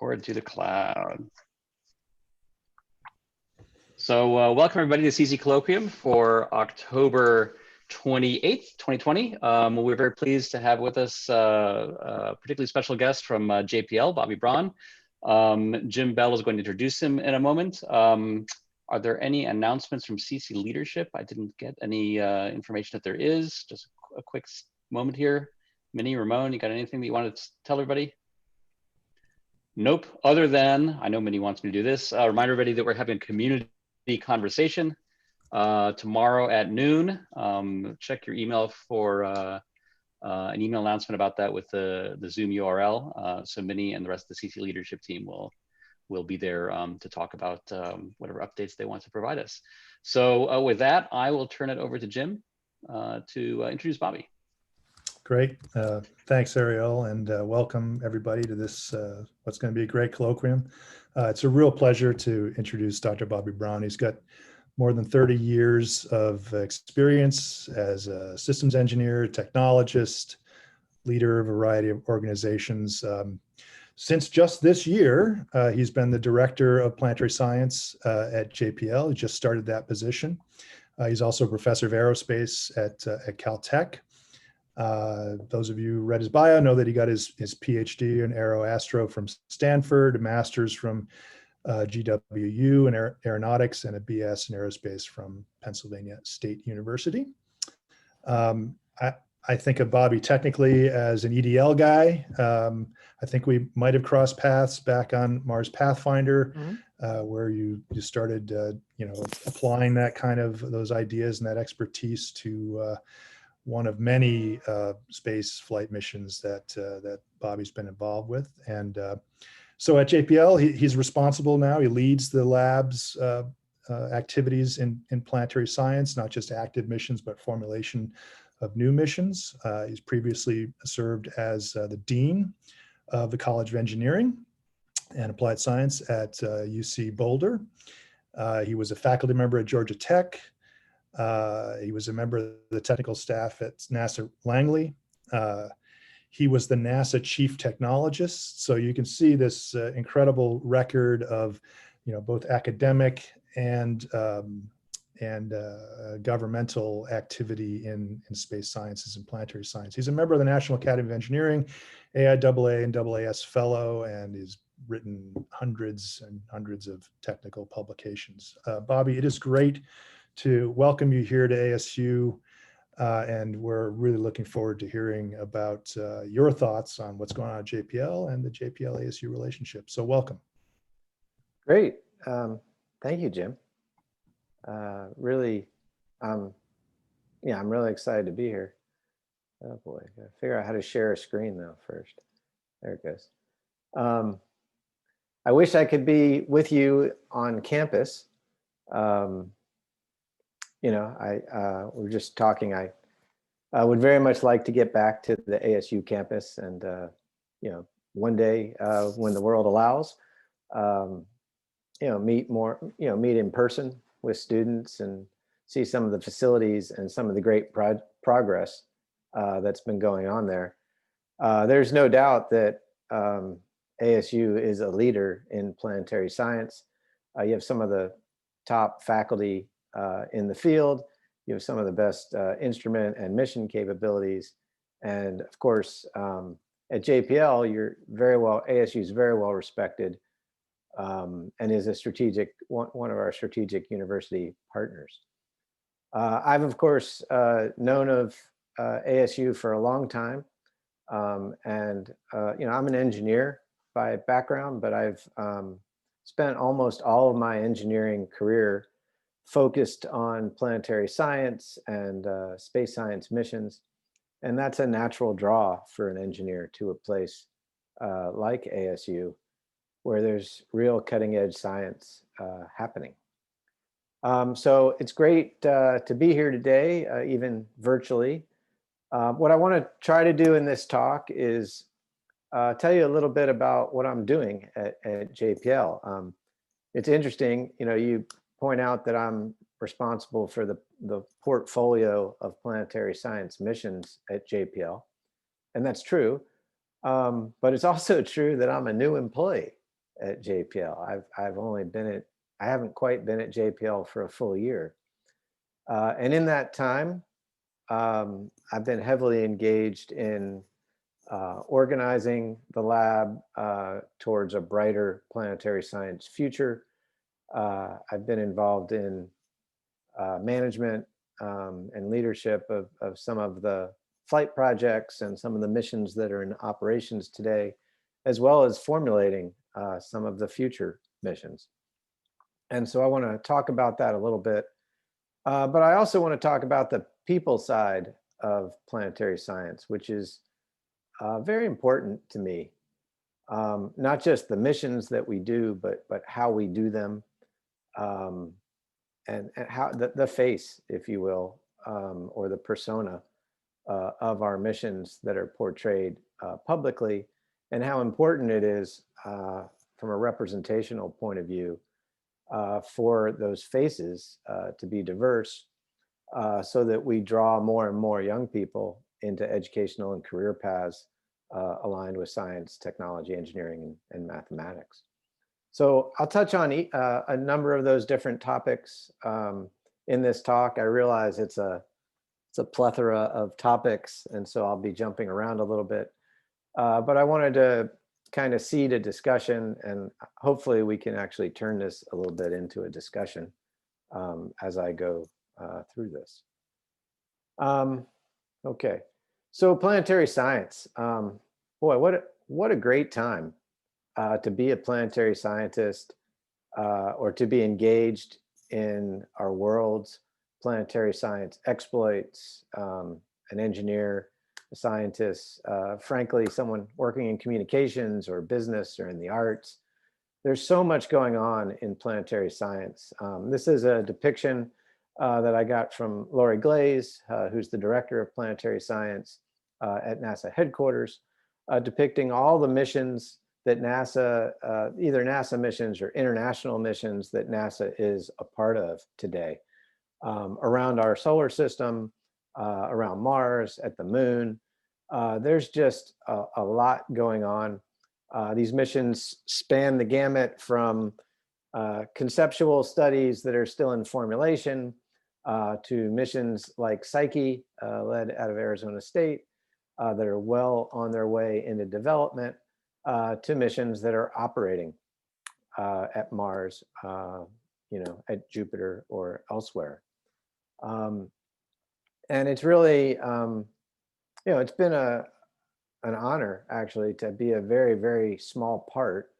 Record to the cloud. So welcome everybody to CC Colloquium for October 28th, 2020. We're very pleased to have with us a particularly special guest from JPL, Bobby Braun. Jim Bell is going to introduce him in a moment. Are there any announcements from CC leadership? I didn't get any information that there is. Just a quick moment here. Minnie, Ramon, you got anything that you wanted to tell everybody? Nope, other than, I know Minnie wants me to do this, remind everybody that we're having a community conversation tomorrow at noon. Check your email for an email announcement about that with the Zoom URL. So Minnie and the rest of the CC leadership team will be there to talk about whatever updates they want to provide us. So with that, I will turn it over to Jim to introduce Bobby. Great. Thanks, Ariel, and welcome everybody to this, what's going to be a great colloquium. It's a real pleasure to introduce Dr. Bobby Braun. He's got more than 30 years of experience as a systems engineer, technologist, leader of a variety of organizations. Since just this year, he's been the director of planetary science at JPL. He just started that position. He's also a professor of aerospace at Caltech. Those of you who read his bio know that he got his PhD in aeroastro from Stanford, a master's from GWU in aeronautics, and a BS in aerospace from Pennsylvania State University. I think of Bobby technically as an EDL guy. I think we might have crossed paths back on Mars Pathfinder, where you started, applying that kind of those ideas and that expertise to one of many space flight missions that Bobby's been involved with. And so at JPL, he's responsible now. He leads the lab's activities in planetary science, not just active missions, but formulation of new missions. He's previously served as the Dean of the College of Engineering and Applied Science at UC Boulder. He was a faculty member at Georgia Tech. He was a member of the technical staff at NASA Langley. He was the NASA chief technologist. So you can see this incredible record of, both academic and governmental activity in space sciences and planetary science. He's a member of the National Academy of Engineering, AIAA and AAS fellow, and he's written hundreds and hundreds of technical publications. Bobby, it is great to welcome you here to ASU, and we're really looking forward to hearing about your thoughts on what's going on at JPL and the JPL-ASU relationship. So welcome. Great. Thank you, Jim. Really, I'm really excited to be here. Oh boy, I gotta figure out how to share a screen though first. There it goes. I wish I could be with you on campus. We were just talking. I would very much like to get back to the ASU campus, and one day when the world allows, meet in person with students and see some of the facilities and some of the great progress that's been going on there. There's no doubt that ASU is a leader in planetary science. You have some of the top faculty in the field. You have some of the best instrument and mission capabilities. And of course, at JPL, ASU is very well respected and is a one of our strategic university partners. I've of course known of ASU for a long time. I'm an engineer by background, but I've spent almost all of my engineering career focused on planetary science and space science missions. And that's a natural draw for an engineer to a place like ASU, where there's real cutting edge science happening. So it's great to be here today, even virtually. What I want to try to do in this talk is tell you a little bit about what I'm doing at JPL. It's interesting, you point out that I'm responsible for the portfolio of planetary science missions at JPL. And that's true. But it's also true that I'm a new employee at JPL. I've only been at, I haven't quite been at JPL for a full year. And in that time, I've been heavily engaged in organizing the lab towards a brighter planetary science future. I've been involved in management and leadership of some of the flight projects and some of the missions that are in operations today, as well as formulating some of the future missions. And so I want to talk about that a little bit. But I also want to talk about the people side of planetary science, which is very important to me. Not just the missions that we do, but how we do them, and how the face, if you will, or the persona of our missions that are portrayed publicly, and how important it is from a representational point of view for those faces to be diverse, so that we draw more and more young people into educational and career paths aligned with science, technology, engineering, and mathematics. So I'll touch on a number of those different topics in this talk. I realize it's a plethora of topics, and so I'll be jumping around a little bit. But I wanted to kind of seed a discussion, and hopefully we can actually turn this a little bit into a discussion as I go through this. Okay, so planetary science. Boy, what a great time to be a planetary scientist or to be engaged in our world's planetary science exploits, an engineer, a scientist, frankly, someone working in communications or business or in the arts. There's so much going on in planetary science. This is a depiction that I got from Lori Glaze, who's the director of planetary science at NASA headquarters, depicting all the missions that NASA, either NASA missions or international missions that NASA is a part of today, around our solar system, around Mars, at the moon. There's just a lot going on. These missions span the gamut from conceptual studies that are still in formulation to missions like Psyche, led out of Arizona State, that are well on their way into development, to missions that are operating at Mars, at Jupiter or elsewhere. And it's really, it's been an honor actually to be a very, very small part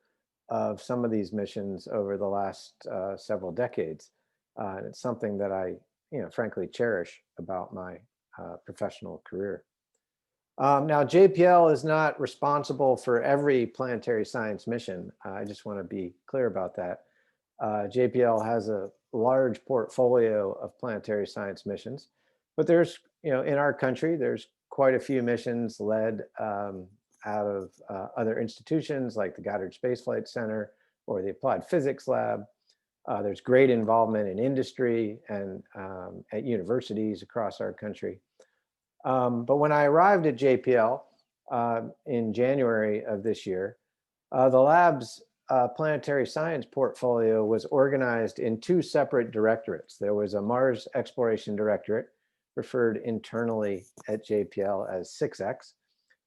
of some of these missions over the last several decades. And it's something that I, frankly cherish about my professional career. Now, JPL is not responsible for every planetary science mission. I just want to be clear about that. JPL has a large portfolio of planetary science missions, but there's, in our country, there's quite a few missions led out of other institutions like the Goddard Space Flight Center or the Applied Physics Lab. There's great involvement in industry and at universities across our country. But when I arrived at JPL in January of this year, the lab's planetary science portfolio was organized in two separate directorates. There was a Mars Exploration Directorate, referred internally at JPL as 6X,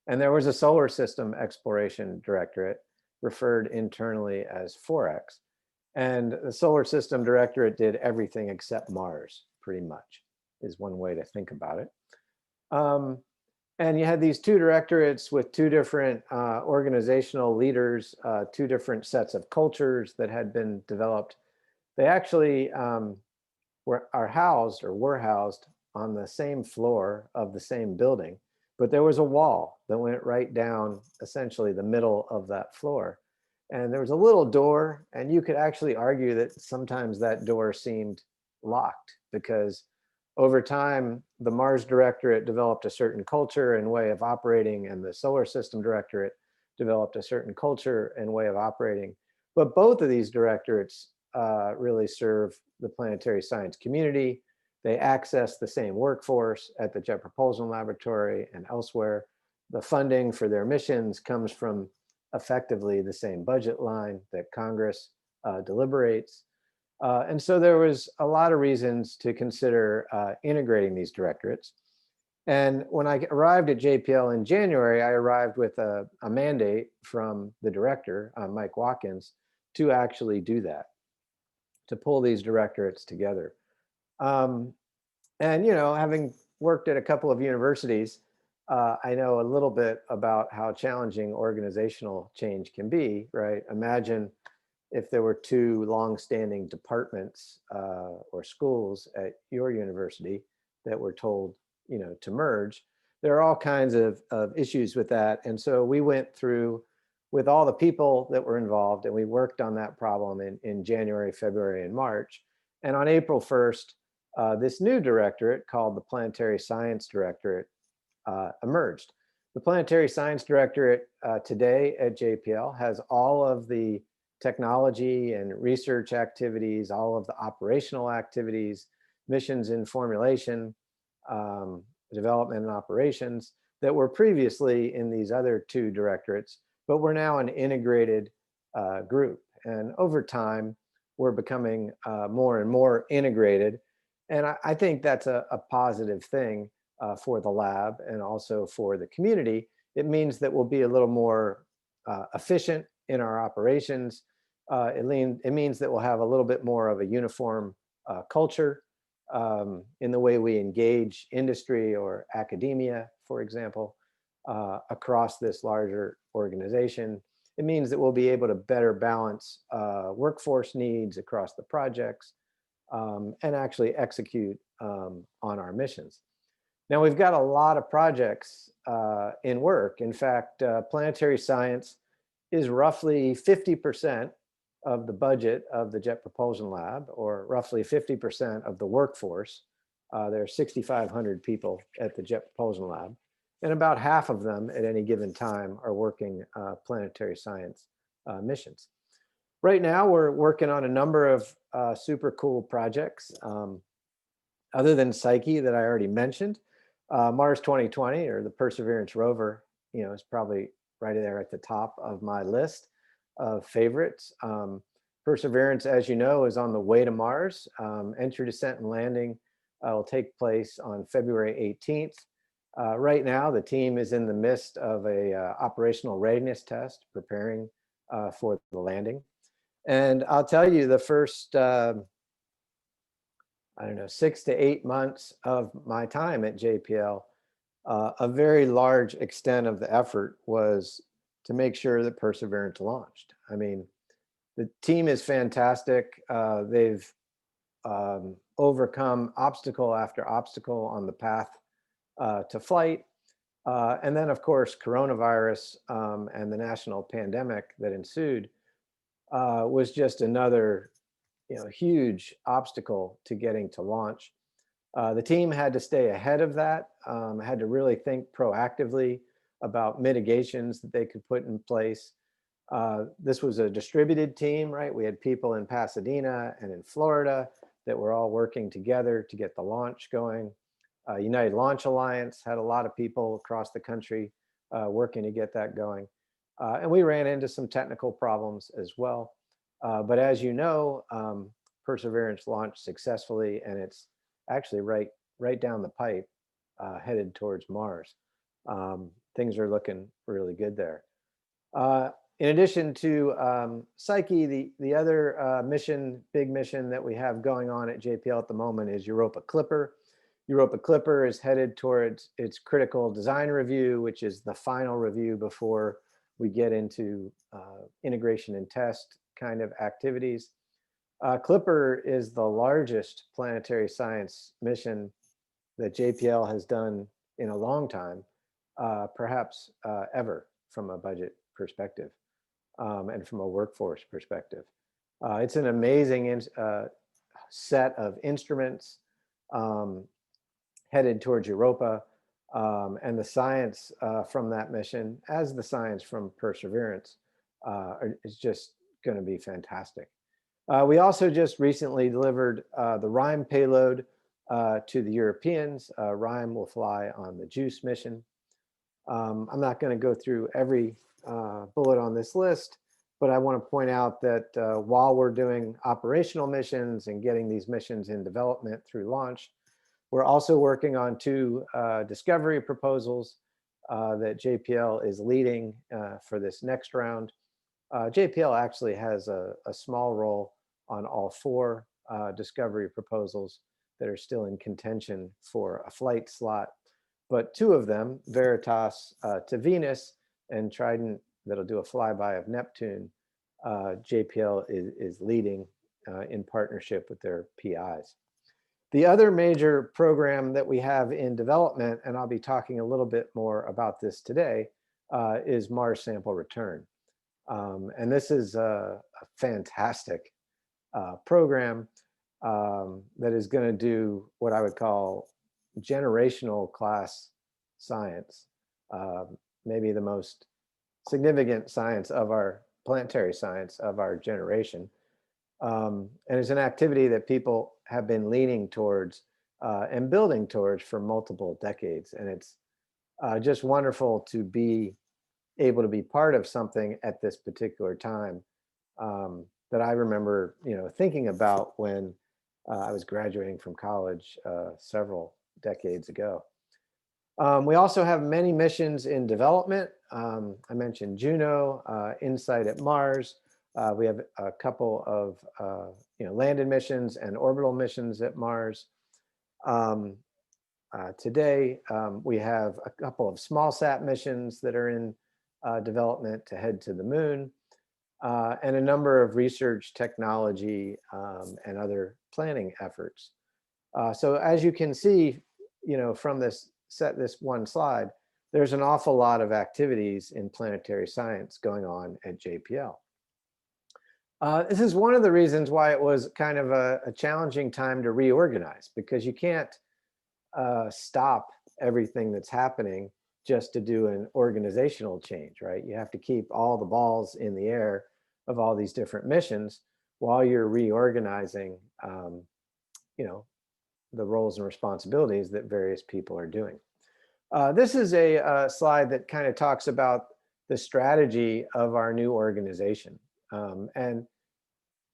and there was a Solar System Exploration Directorate, referred internally as 4X. And the Solar System Directorate did everything except Mars, pretty much, is one way to think about it. And you had these two directorates with two different organizational leaders, two different sets of cultures that had been developed. They actually were housed on the same floor of the same building, but there was a wall that went right down essentially the middle of that floor. And there was a little door, and you could actually argue that sometimes that door seemed locked, because over time, the Mars Directorate developed a certain culture and way of operating, and the Solar System Directorate developed a certain culture and way of operating. But both of these directorates really serve the planetary science community. They access the same workforce at the Jet Propulsion Laboratory and elsewhere. The funding for their missions comes from effectively the same budget line, that Congress deliberates. And so there was a lot of reasons to consider integrating these directorates. And when I arrived at JPL in January, I arrived with a mandate from the director, Mike Watkins, to actually do that, to pull these directorates together. And, you know, having worked at a couple of universities, I know a little bit about how challenging organizational change can be, right? Imagine if there were two long-standing departments or schools at your university that were told, you know, to merge. There are all kinds of issues with that. And so we went through with all the people that were involved, and we worked on that problem in January, February, and March. And on April 1st, this new directorate called the Planetary Science Directorate emerged. The Planetary Science Directorate today at JPL has all of the technology and research activities, all of the operational activities, missions in formulation, development and operations that were previously in these other two directorates, but we're now an integrated group. And over time, we're becoming more and more integrated. And I think that's a positive thing for the lab and also for the community. It means that we'll be a little more efficient in our operations. It means that we'll have a little bit more of a uniform culture in the way we engage industry or academia, for example, across this larger organization. It means that we'll be able to better balance workforce needs across the projects and actually execute on our missions. Now, we've got a lot of projects in work. In fact, planetary science is roughly 50% of the budget of the Jet Propulsion Lab, or roughly 50% of the workforce. There are 6,500 people at the Jet Propulsion Lab, and about half of them at any given time are working planetary science missions. Right now, we're working on a number of super cool projects. Other than Psyche that I already mentioned, Mars 2020, or the Perseverance rover, you know, is probably right there at the top of my list of favorites. Perseverance, as you know, is on the way to Mars. Entry, descent, and landing will take place on February 18th. Right now, the team is in the midst of a operational readiness test, preparing for the landing. And I'll tell you, the first, I don't know, 6 to 8 months of my time at JPL, a very large extent of the effort was to make sure that Perseverance launched. I mean, the team is fantastic. They've overcome obstacle after obstacle on the path to flight. And then, of course, coronavirus and the national pandemic that ensued was just another, you know, huge obstacle to getting to launch. The team had to stay ahead of that, had to really think proactively about mitigations that they could put in place. This was a distributed team, right? We had people in Pasadena and in Florida that were all working together to get the launch going. United Launch Alliance had a lot of people across the country working to get that going. And we ran into some technical problems as well. But as you know, Perseverance launched successfully, and it's actually right down the pipe, headed towards Mars. Things are looking really good there. In addition to Psyche, the other big mission that we have going on at JPL at the moment is Europa Clipper. Europa Clipper is headed towards its critical design review, which is the final review before we get into integration and test kind of activities. Clipper is the largest planetary science mission that JPL has done in a long time, perhaps ever, from a budget perspective and from a workforce perspective. It's an amazing set of instruments headed towards Europa, and the science from that mission, as the science from Perseverance, is just going to be fantastic. We also just recently delivered the RHIME payload to the Europeans. RHIME will fly on the JUICE mission. I'm not going to go through every bullet on this list, but I want to point out that while we're doing operational missions and getting these missions in development through launch, we're also working on 2 discovery proposals that JPL is leading for this next round. JPL actually has a small role on all 4 discovery proposals that are still in contention for a flight slot. But 2 of them, Veritas to Venus and Trident that'll do a flyby of Neptune, JPL is leading in partnership with their PIs. The other major program that we have in development, and I'll be talking a little bit more about this today, is Mars Sample Return. And this is a fantastic program that is going to do what I would call generational class science, maybe the most significant science of our planetary science of our generation. And it's an activity that people have been leaning towards and building towards for multiple decades. And it's just wonderful to be able to be part of something at this particular time that I remember, thinking about when I was graduating from college several decades ago. We also have many missions in development. I mentioned Juno, Insight at Mars. We have a couple of landed missions and orbital missions at Mars. Today, we have a couple of small sat missions that are in development to head to the moon, and a number of research, technology, and other planning efforts. So as you can see, from this one slide, there's an awful lot of activities in planetary science going on at JPL. This is one of the reasons why it was kind of a challenging time to reorganize, because you can't stop everything that's happening just to do an organizational change, right? You have to keep all the balls in the air of all these different missions while you're reorganizing, the roles and responsibilities that various people are doing. This is a slide that kind of talks about the strategy of our new organization. And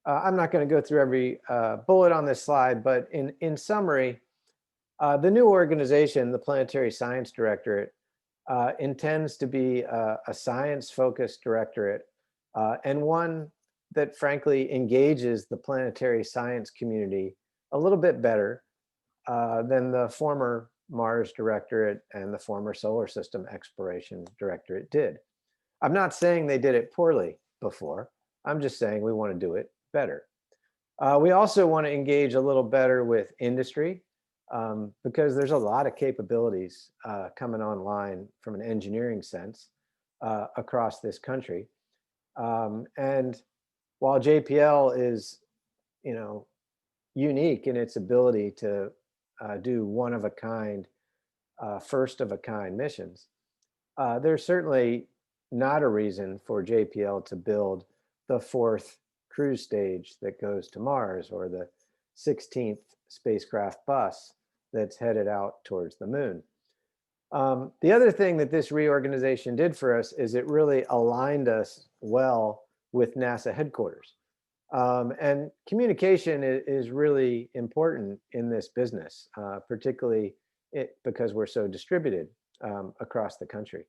I'm not going to go through every bullet on this slide, but in summary, the new organization, the Planetary Science Directorate, intends to be a science-focused directorate and one that frankly engages the planetary science community a little bit better than the former Mars Directorate and the former Solar System Exploration Directorate did. I'm not saying they did it poorly before. I'm just saying we want to do it better. We also want to engage a little better with industry because there's a lot of capabilities coming online from an engineering sense across this country. And while JPL is, unique in its ability to do one-of-a-kind, first-of-a-kind missions, there's certainly not a reason for JPL to build the 4th cruise stage that goes to Mars or the 16th spacecraft bus that's headed out towards the moon. The other thing that this reorganization did for us is it really aligned us well with NASA headquarters. And communication is really important in this business, particularly because we're so distributed across the country.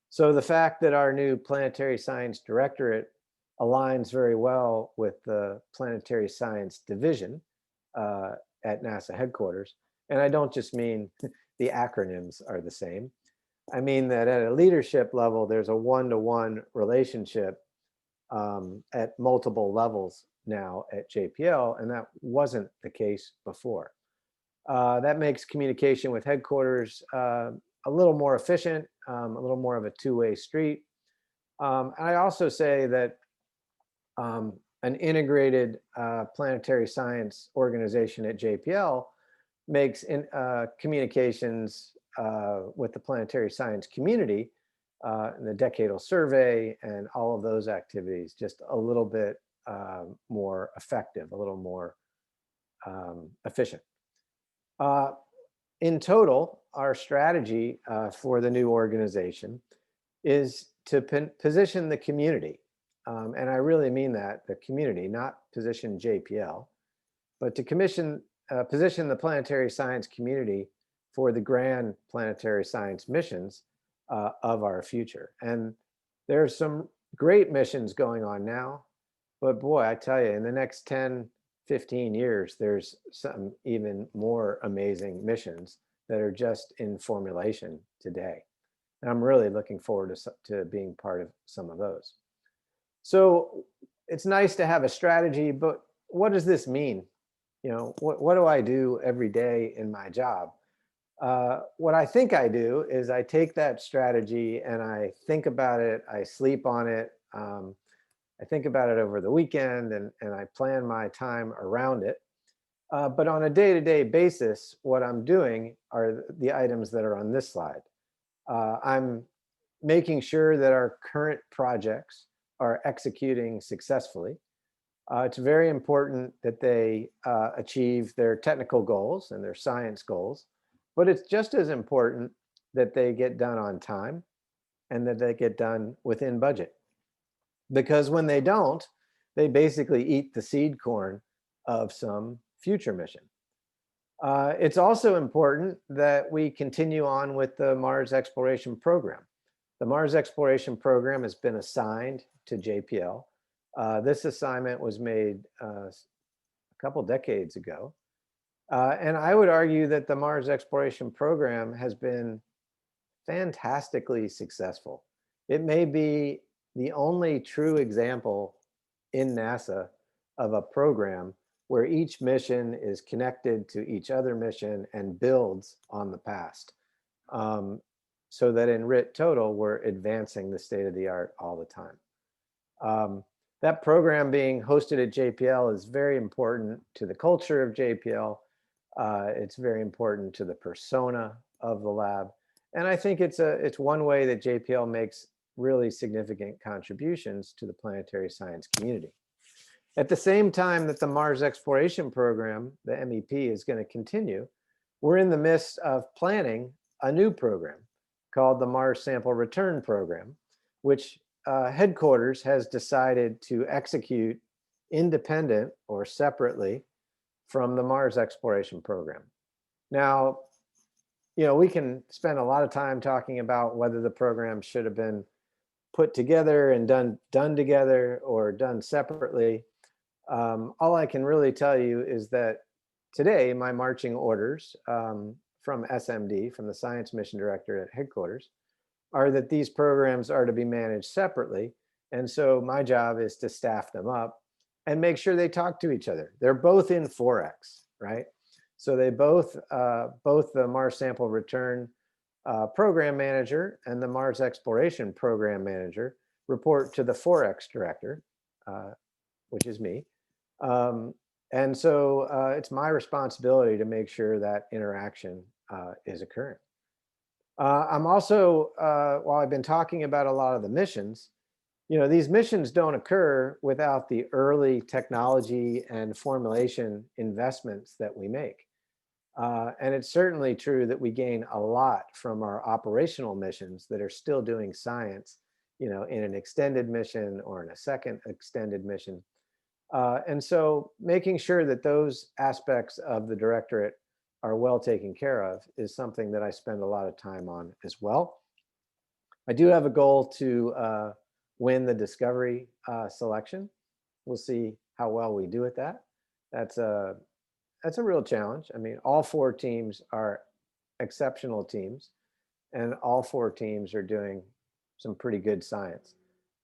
So the fact that our new Planetary Science Directorate aligns very well with the Planetary Science Division at NASA headquarters, and I don't just mean the acronyms are the same. I mean that at a leadership level, there's a one-to-one relationship at multiple levels now at JPL, and that wasn't the case before. That makes communication with headquarters a little more efficient, a little more of a two-way street. And I also say that an integrated planetary science organization at JPL makes communications with the planetary science community and the decadal survey and all of those activities just a little bit more effective, a little more efficient. in total, our strategy for the new organization is to position the community. And I really mean that, the community, not position JPL, but to position the planetary science community for the grand planetary science missions of our future. And there's some great missions going on now, but boy, I tell you, in the next 10, 15 years, there's some even more amazing missions that are just in formulation today. And I'm really looking forward to being part of some of those. So it's nice to have a strategy, but what does this mean? You know, what do I do every day in my job? What I think I do is I take that strategy and I think about it, I sleep on it, I think about it over the weekend, and I plan my time around it. But on a day-to-day basis, what I'm doing are the items that are on this slide. I'm making sure that our current projects are executing successfully. It's very important that they achieve their technical goals and their science goals, but it's just as important that they get done on time and that they get done within budget. Because when they don't, they basically eat the seed corn of some future mission. It's also important that we continue on with the Mars exploration program. The Mars exploration program has been assigned to JPL. This assignment was made a couple decades ago. And I would argue that the Mars exploration program has been fantastically successful. It may be the only true example in NASA of a program where each mission is connected to each other mission and builds on the past. So that in RIT total, we're advancing the state of the art all the time. That program being hosted at JPL is very important to the culture of JPL. It's very important to the persona of the lab. And I think it's one way that JPL makes really significant contributions to the planetary science community. At the same time that the Mars exploration program, the MEP, is going to continue, we're in the midst of planning a new program called the Mars Sample Return Program, which headquarters has decided to execute independent or separately from the Mars exploration program. Now, you know, we can spend a lot of time talking about whether the program should have been put together and done together or done separately. All I can really tell you is that today my marching orders from SMD, from the Science Mission Director at headquarters, are that these programs are to be managed separately. And so my job is to staff them up and make sure they talk to each other. They're both in 4X, right? So they both the Mars Sample Return Program Manager and the Mars Exploration Program Manager report to the 4X Director, which is me. And so it's my responsibility to make sure that interaction is occurring. I'm also, while I've been talking about a lot of the missions, you know, these missions don't occur without the early technology and formulation investments that we make. And it's certainly true that we gain a lot from our operational missions that are still doing science, you know, in an extended mission or in a second extended mission. And so making sure that those aspects of the Directorate are well taken care of is something that I spend a lot of time on as well. I do have a goal to win the Discovery selection. We'll see how well we do at that. That's a real challenge. I mean, all 4 teams are exceptional teams, and all 4 teams are doing some pretty good science.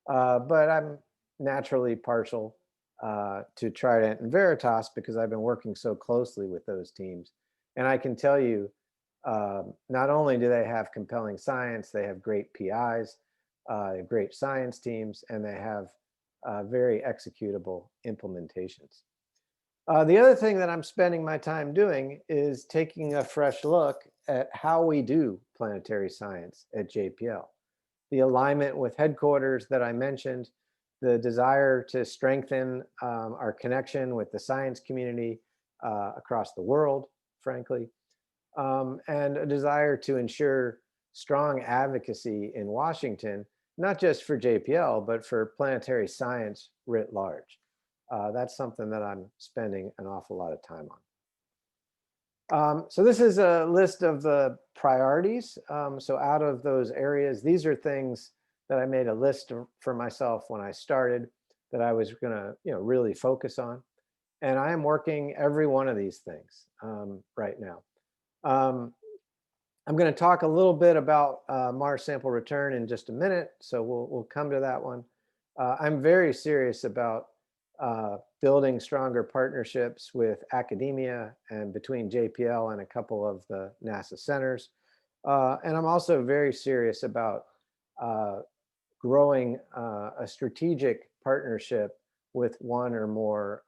But I'm naturally partial to Trident and Veritas because I've been working so closely with those teams. And I can tell you, not only do they have compelling science, they have great PIs, great science teams, and they have very executable implementations. The other thing that I'm spending my time doing is taking a fresh look at how we do planetary science at JPL. The alignment with headquarters that I mentioned, the desire to strengthen our connection with the science community across the world, frankly, and a desire to ensure strong advocacy in Washington, not just for JPL, but for planetary science writ large. That's something that I'm spending an awful lot of time on. So this is a list of the priorities. So out of those areas, these are things that I made a list for myself when I started that I was gonna really focus on. And I am working every one of these things right now. I'm going to talk a little bit about Mars sample return in just a minute, so we'll come to that one. I'm very serious about building stronger partnerships with academia and between JPL and a couple of the NASA centers. And I'm also very serious about growing a strategic partnership with one or more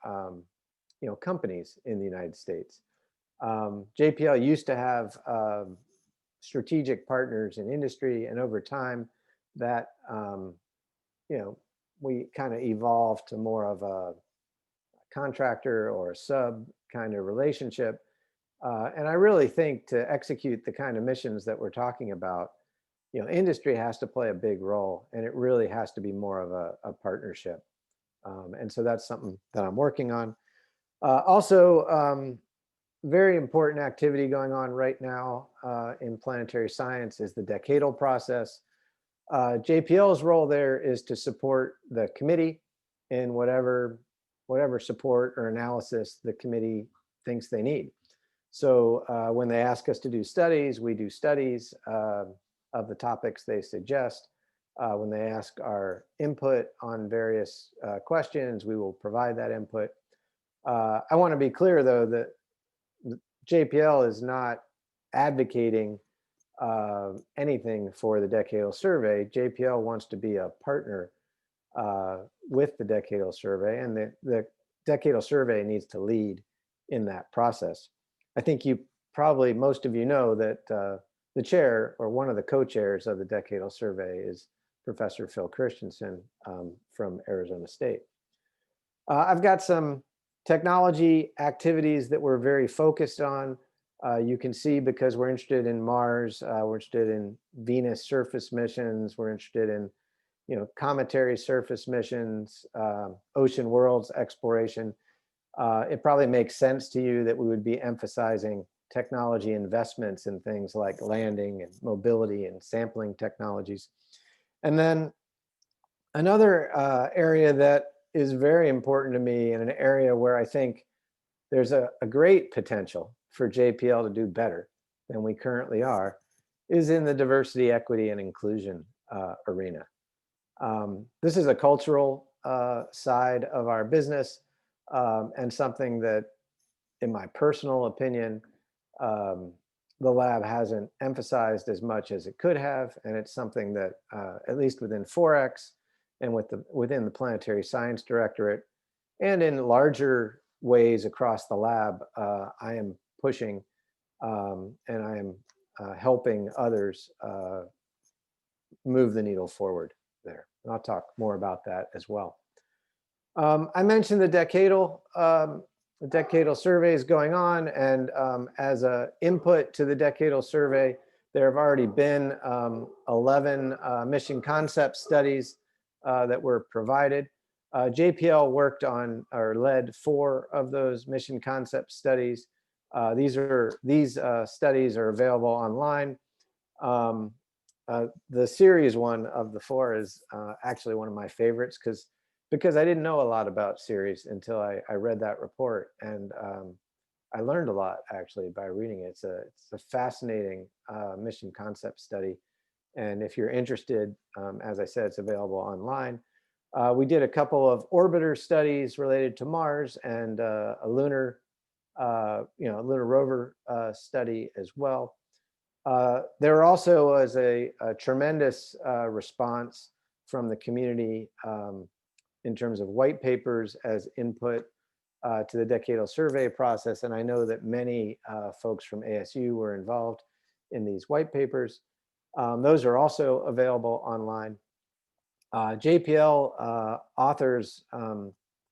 companies in the United States. JPL used to have strategic partners in industry, and over time that we kind of evolved to more of a contractor or a sub kind of relationship. And I really think to execute the kind of missions that we're talking about, industry has to play a big role, and it really has to be more of a partnership. And so that's something that I'm working on. Also, very important activity going on right now in planetary science is the decadal process. JPL's role there is to support the committee in whatever support or analysis the committee thinks they need. So when they ask us to do studies, we do studies of the topics they suggest. When they ask our input on various questions, we will provide that input. I want to be clear, though, that JPL is not advocating anything for the decadal survey. JPL wants to be a partner with the decadal survey, and the decadal survey needs to lead in that process. I think most of you know that the chair or one of the co-chairs of the decadal survey is Professor Phil Christensen from Arizona State. I've got some technology activities that we're very focused on. You can see, because we're interested in Mars, we're interested in Venus surface missions, we're interested in cometary surface missions, ocean worlds exploration. It probably makes sense to you that we would be emphasizing technology investments in things like landing and mobility and sampling technologies. And then another area that is very important to me, and an area where I think there's a great potential for JPL to do better than we currently are, is in the diversity, equity, and inclusion arena. This is a cultural side of our business, and something that, in my personal opinion, the lab hasn't emphasized as much as it could have, and it's something that, at least within 4X and within the Planetary Science Directorate, and in larger ways across the lab, I am pushing, and I am helping others move the needle forward there. And I'll talk more about that as well. I mentioned the decadal survey is going on, and as an input to the decadal survey, there have already been 11 mission concept studies that were provided. JPL worked on or led 4 of those mission concept studies. These studies are available online. The series one of the 4 is actually one of my favorites, because I didn't know a lot about series until I read that report, and I learned a lot actually by reading it. It's a fascinating mission concept study, and if you're interested, as I said, it's available online. We did a couple of orbiter studies related to Mars, and a lunar rover study as well. There also was a tremendous response from the community in terms of white papers as input to the decadal survey process. And I know that many folks from ASU were involved in these white papers. Those are also available online. JPL authors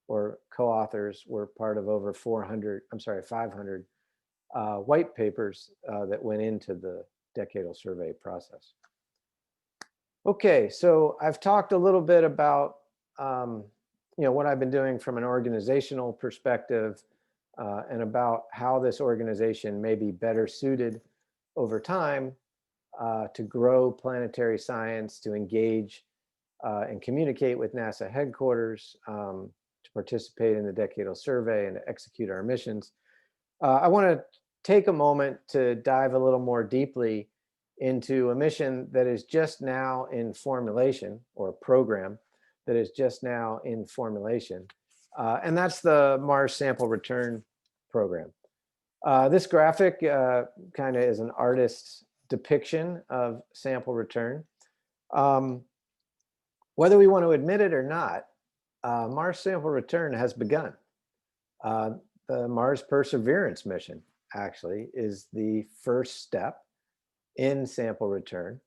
or co-authors were part of over 500 white papers that went into the decadal survey process. Okay, so I've talked a little bit about what I've been doing from an organizational perspective and about how this organization may be better suited over time to grow planetary science, to engage and communicate with NASA headquarters, to participate in the decadal survey and to execute our missions. I want to take a moment to dive a little more deeply into a mission that is just now in formulation, or a program that is just now in formulation, and that's the Mars Sample Return Program. This graphic kind of is an artist's depiction of sample return. Whether we want to admit it or not, Mars Sample Return has begun. The Mars Perseverance mission actually is the first step in sample return.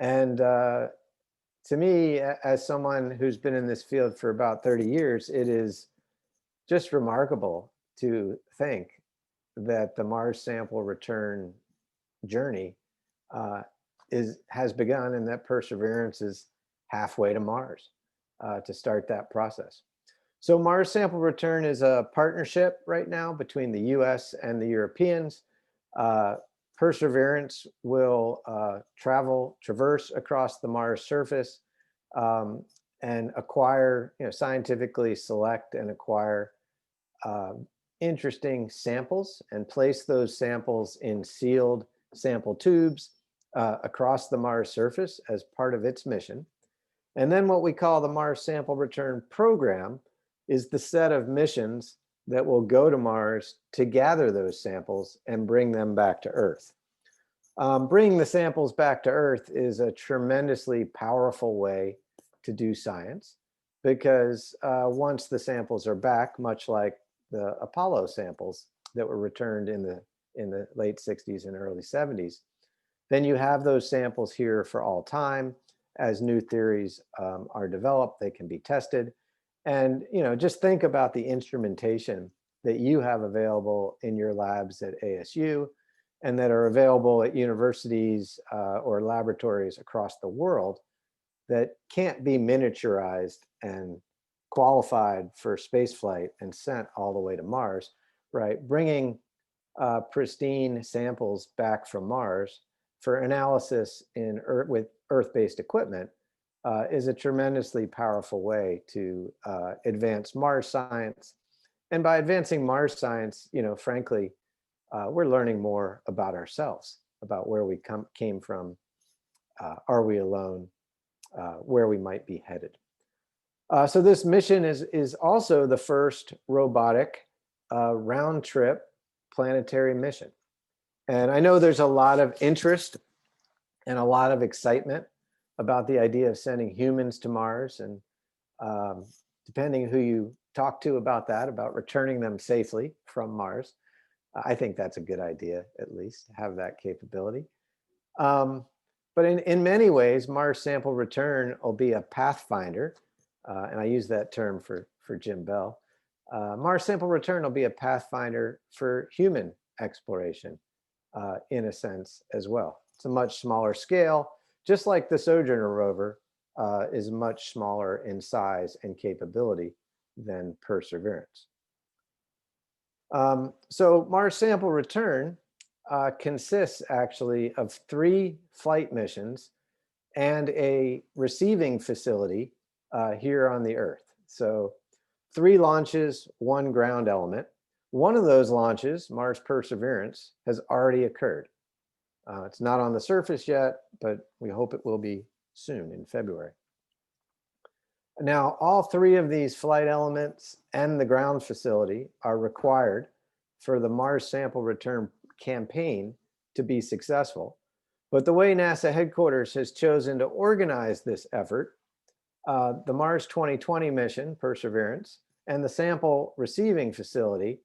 And to me, as someone who's been in this field for about 30 years, it is just remarkable to think that the Mars sample return journey has begun, and that Perseverance is halfway to Mars to start that process. So Mars Sample Return is a partnership right now between the US and the Europeans. Perseverance will traverse across the Mars surface and acquire, scientifically select and acquire interesting samples and place those samples in sealed sample tubes across the Mars surface as part of its mission. And then what we call the Mars Sample Return Program is the set of missions that will go to Mars to gather those samples and bring them back to Earth. Bringing the samples back to Earth is a tremendously powerful way to do science, because once the samples are back, much like the Apollo samples that were returned in the late 60s and early 70s, then you have those samples here for all time. As new theories are developed, they can be tested. And just think about the instrumentation that you have available in your labs at ASU and that are available at universities or laboratories across the world that can't be miniaturized and qualified for spaceflight and sent all the way to Mars, right? Bringing pristine samples back from Mars for analysis with Earth-based equipment is a tremendously powerful way to advance Mars science. And by advancing Mars science, frankly, we're learning more about ourselves, about where we came from, are we alone, where we might be headed. So this mission is also the first robotic round-trip planetary mission. And I know there's a lot of interest and a lot of excitement about the idea of sending humans to Mars. And depending who you talk to about that, about returning them safely from Mars, I think that's a good idea, at least, to have that capability. But in many ways, Mars Sample Return will be a pathfinder. And I use that term for Jim Bell. Mars Sample Return will be a pathfinder for human exploration, in a sense, as well. It's a much smaller scale, just like the Sojourner rover is much smaller in size and capability than Perseverance. So Mars Sample Return consists actually of 3 flight missions and a receiving facility here on the Earth. So 3 launches, 1 ground element. One of those launches, Mars Perseverance, has already occurred. It's not on the surface yet, but we hope it will be soon in February. Now, all 3 of these flight elements and the ground facility are required for the Mars Sample Return campaign to be successful. But the way NASA headquarters has chosen to organize this effort, the Mars 2020 mission, Perseverance, and the sample receiving facility,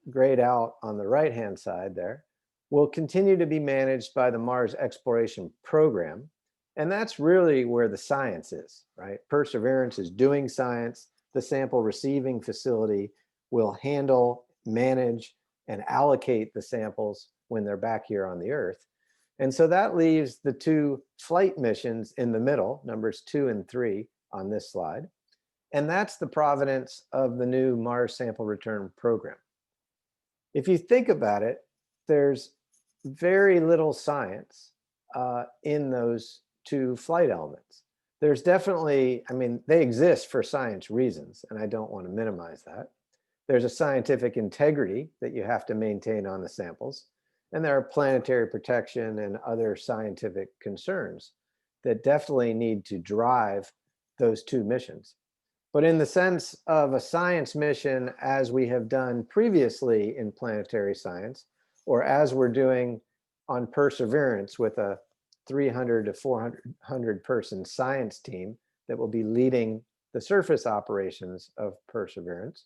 grayed out on the right-hand side there, will continue to be managed by the Mars Exploration Program. And that's really where the science is, right? Perseverance is doing science. The sample receiving facility will handle, manage, and allocate the samples when they're back here on the Earth. And so that leaves the two flight missions in the middle, numbers 2 and 3 on this slide. And that's the provenance of the new Mars Sample Return program. If you think about it, there's very little science in those two flight elements. There's definitely, I mean, they exist for science reasons, and I don't want to minimize that. There's a scientific integrity that you have to maintain on the samples, and there are planetary protection and other scientific concerns that definitely need to drive those two missions. But in the sense of a science mission, as we have done previously in planetary science, or as we're doing on Perseverance with a 300 to 400 person science team that will be leading the surface operations of Perseverance,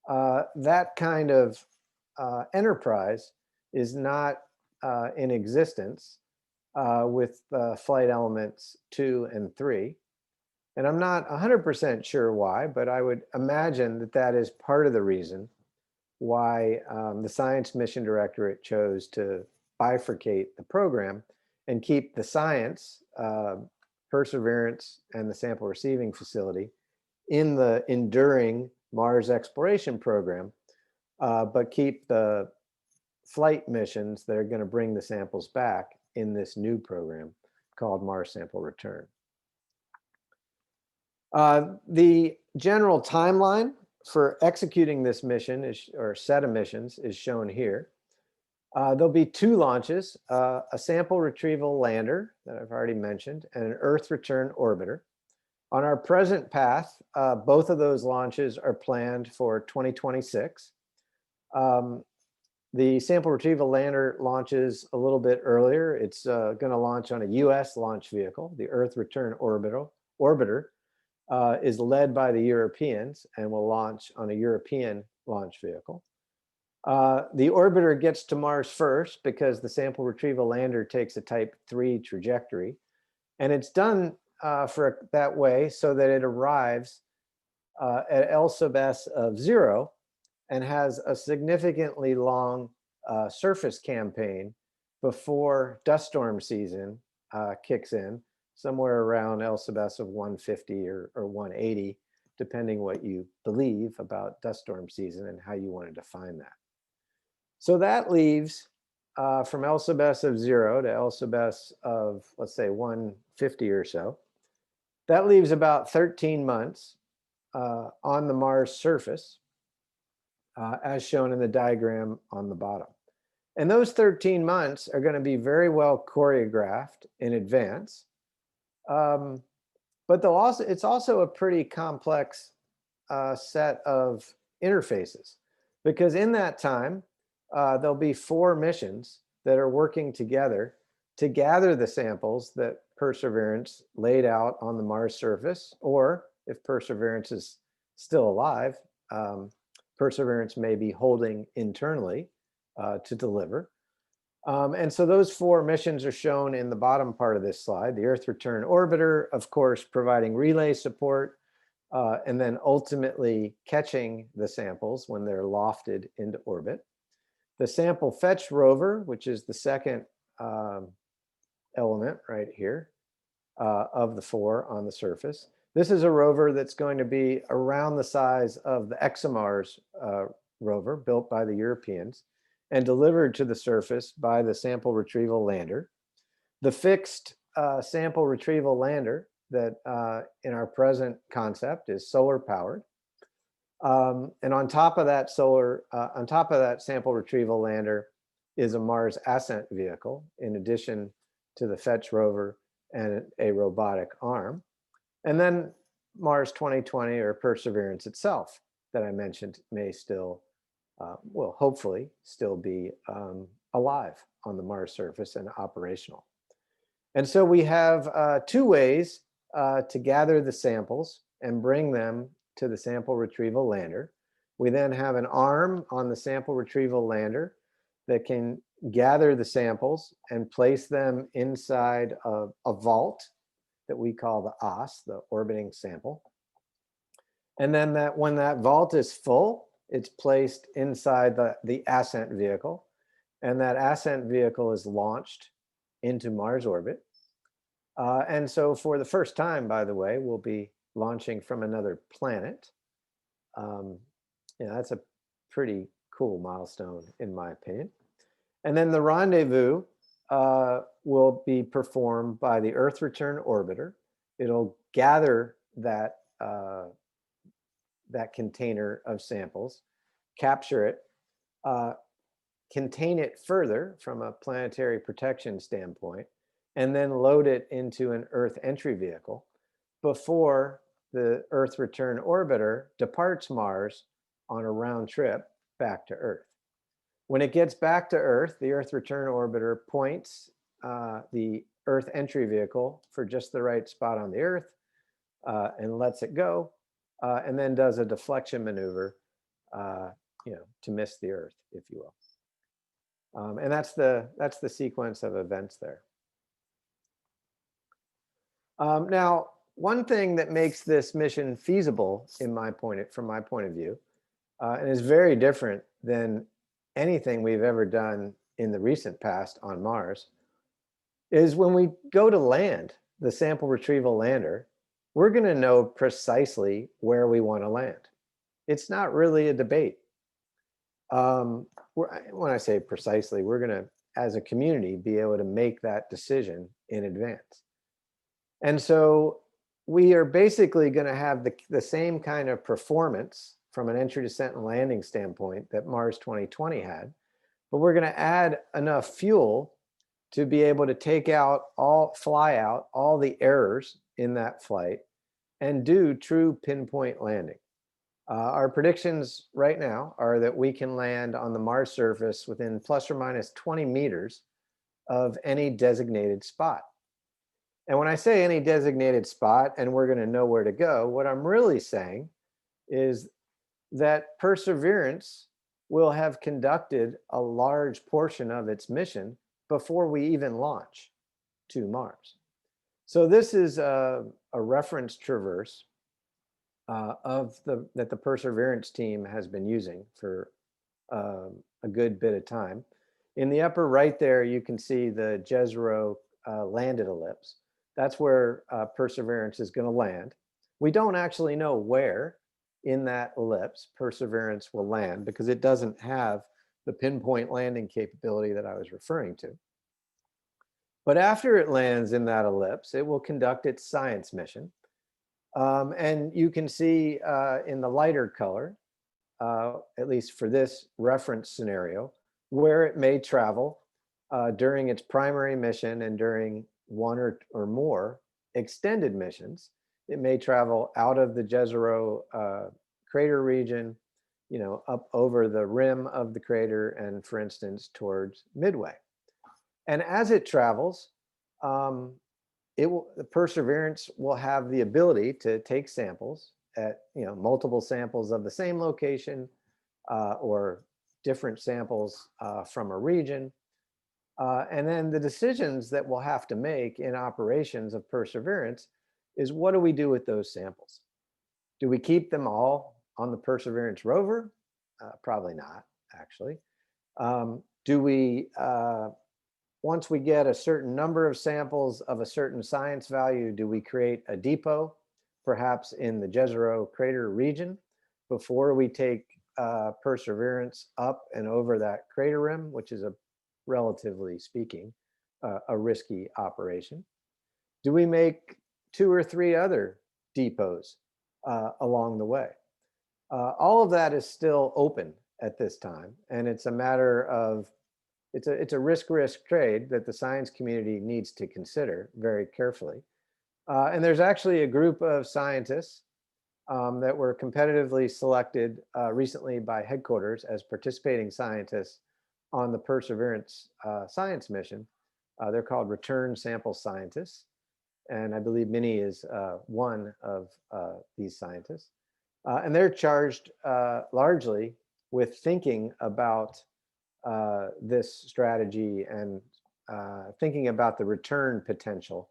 that kind of enterprise is not in existence with flight elements 2 and 3. And I'm not 100% sure why, but I would imagine that that is part of the reason why the Science Mission Directorate chose to bifurcate the program and keep the science, Perseverance, and the sample receiving facility in the enduring Mars exploration program, but keep the flight missions that are going to bring the samples back in this new program called Mars Sample Return. The general timeline for executing this mission or set of missions is shown here. There'll be 2 launches, a sample retrieval lander that I've already mentioned, and an Earth return orbiter. On our present path, both of those launches are planned for 2026. The sample retrieval lander launches a little bit earlier. It's going to launch on a US launch vehicle. The Earth return orbiter is led by the Europeans and will launch on a European launch vehicle. The orbiter gets to Mars first because the sample retrieval lander takes a type 3 trajectory. And it's done for that way so that it arrives at L sub s of 0 and has a significantly long surface campaign before dust storm season kicks in, somewhere around L sub s of 150 or 180, depending what you believe about dust storm season and how you want to define that. So that leaves from L sub s of 0 to L sub s of, let's say, 150 or so. That leaves about 13 months on the Mars surface, as shown in the diagram on the bottom. And those 13 months are going to be very well choreographed in advance. But it's also a pretty complex set of interfaces, because in that time, there'll be 4 missions that are working together to gather the samples that Perseverance laid out on the Mars surface, or if Perseverance is still alive, Perseverance may be holding internally to deliver. And so those 4 missions are shown in the bottom part of this slide. The Earth return orbiter, of course, providing relay support, and then ultimately catching the samples when they're lofted into orbit. The sample fetch rover, which is the second element right here of the 4 on the surface. This is a rover that's going to be around the size of the ExoMars rover built by the Europeans and delivered to the surface by the sample retrieval lander. The fixed sample retrieval lander that in our present concept is solar powered. And on top of that sample retrieval lander is a Mars ascent vehicle, in addition to the fetch rover and a robotic arm. And then Mars 2020, or Perseverance itself, that I mentioned, may still, will hopefully still be alive on the Mars surface and operational. And so we have 2 ways to gather the samples and bring them to the sample retrieval lander. We then have an arm on the sample retrieval lander that can gather the samples and place them inside of a vault that we call the OS, the orbiting sample. And then when that vault is full, it's placed inside the ascent vehicle, and that ascent vehicle is launched into Mars orbit. And so for the first time, by the way, we'll be launching from another planet. That's a pretty cool milestone, in my opinion. And then the rendezvous will be performed by the Earth Return Orbiter. It'll gather that container of samples, capture it, contain it further from a planetary protection standpoint, and then load it into an Earth entry vehicle before the Earth Return Orbiter departs Mars on a round trip back to Earth. When it gets back to Earth, the Earth Return Orbiter points the Earth entry vehicle for just the right spot on the Earth and lets it go, and then does a deflection maneuver, to miss the Earth, if you will. And that's the sequence of events there. Now, one thing that makes this mission feasible, from my point of view, and is very different than anything we've ever done in the recent past on Mars, is when we go to land the sample retrieval lander, we're going to know precisely where we want to land. It's not really a debate. When I say precisely, we're going to, as a community, be able to make that decision in advance. And so we are basically going to have the same kind of performance from an entry, descent, and landing standpoint that Mars 2020 had, but we're going to add enough fuel to be able to fly out all the errors in that flight and do true pinpoint landing. Our predictions right now are that we can land on the Mars surface within plus or minus 20 meters of any designated spot. And when I say any designated spot and we're going to know where to go, what I'm really saying is that Perseverance will have conducted a large portion of its mission before we even launch to Mars. So this is a reference traverse that the Perseverance team has been using for a good bit of time. In the upper right there, you can see the Jezero landed ellipse. That's where Perseverance is going to land. We don't actually know where in that ellipse Perseverance will land because it doesn't have the pinpoint landing capability that I was referring to. But after it lands in that ellipse, it will conduct its science mission. And you can see in the lighter color, at least for this reference scenario, where it may travel during its primary mission and during one or more extended missions. It may travel out of the Jezero crater region, up over the rim of the crater and, for instance, towards Midway. And as it travels, the Perseverance will have the ability to take samples at multiple samples of the same location or different samples from a region. And then the decisions that we'll have to make in operations of Perseverance is, what do we do with those samples? Do we keep them all on the Perseverance rover? Probably not, actually. Do we, once we get a certain number of samples of a certain science value, do we create a depot, perhaps in the Jezero crater region, before we take Perseverance up and over that crater rim, which is, relatively speaking, a risky operation? Do we make 2 or 3 other depots along the way? All of that is still open at this time, and it's a matter of, it's a risk trade that the science community needs to consider very carefully. And there's actually a group of scientists that were competitively selected recently by headquarters as participating scientists on the Perseverance science mission. They're called return sample scientists. And I believe Minnie is one of these scientists. And they're charged largely with thinking about this strategy and thinking about the return potential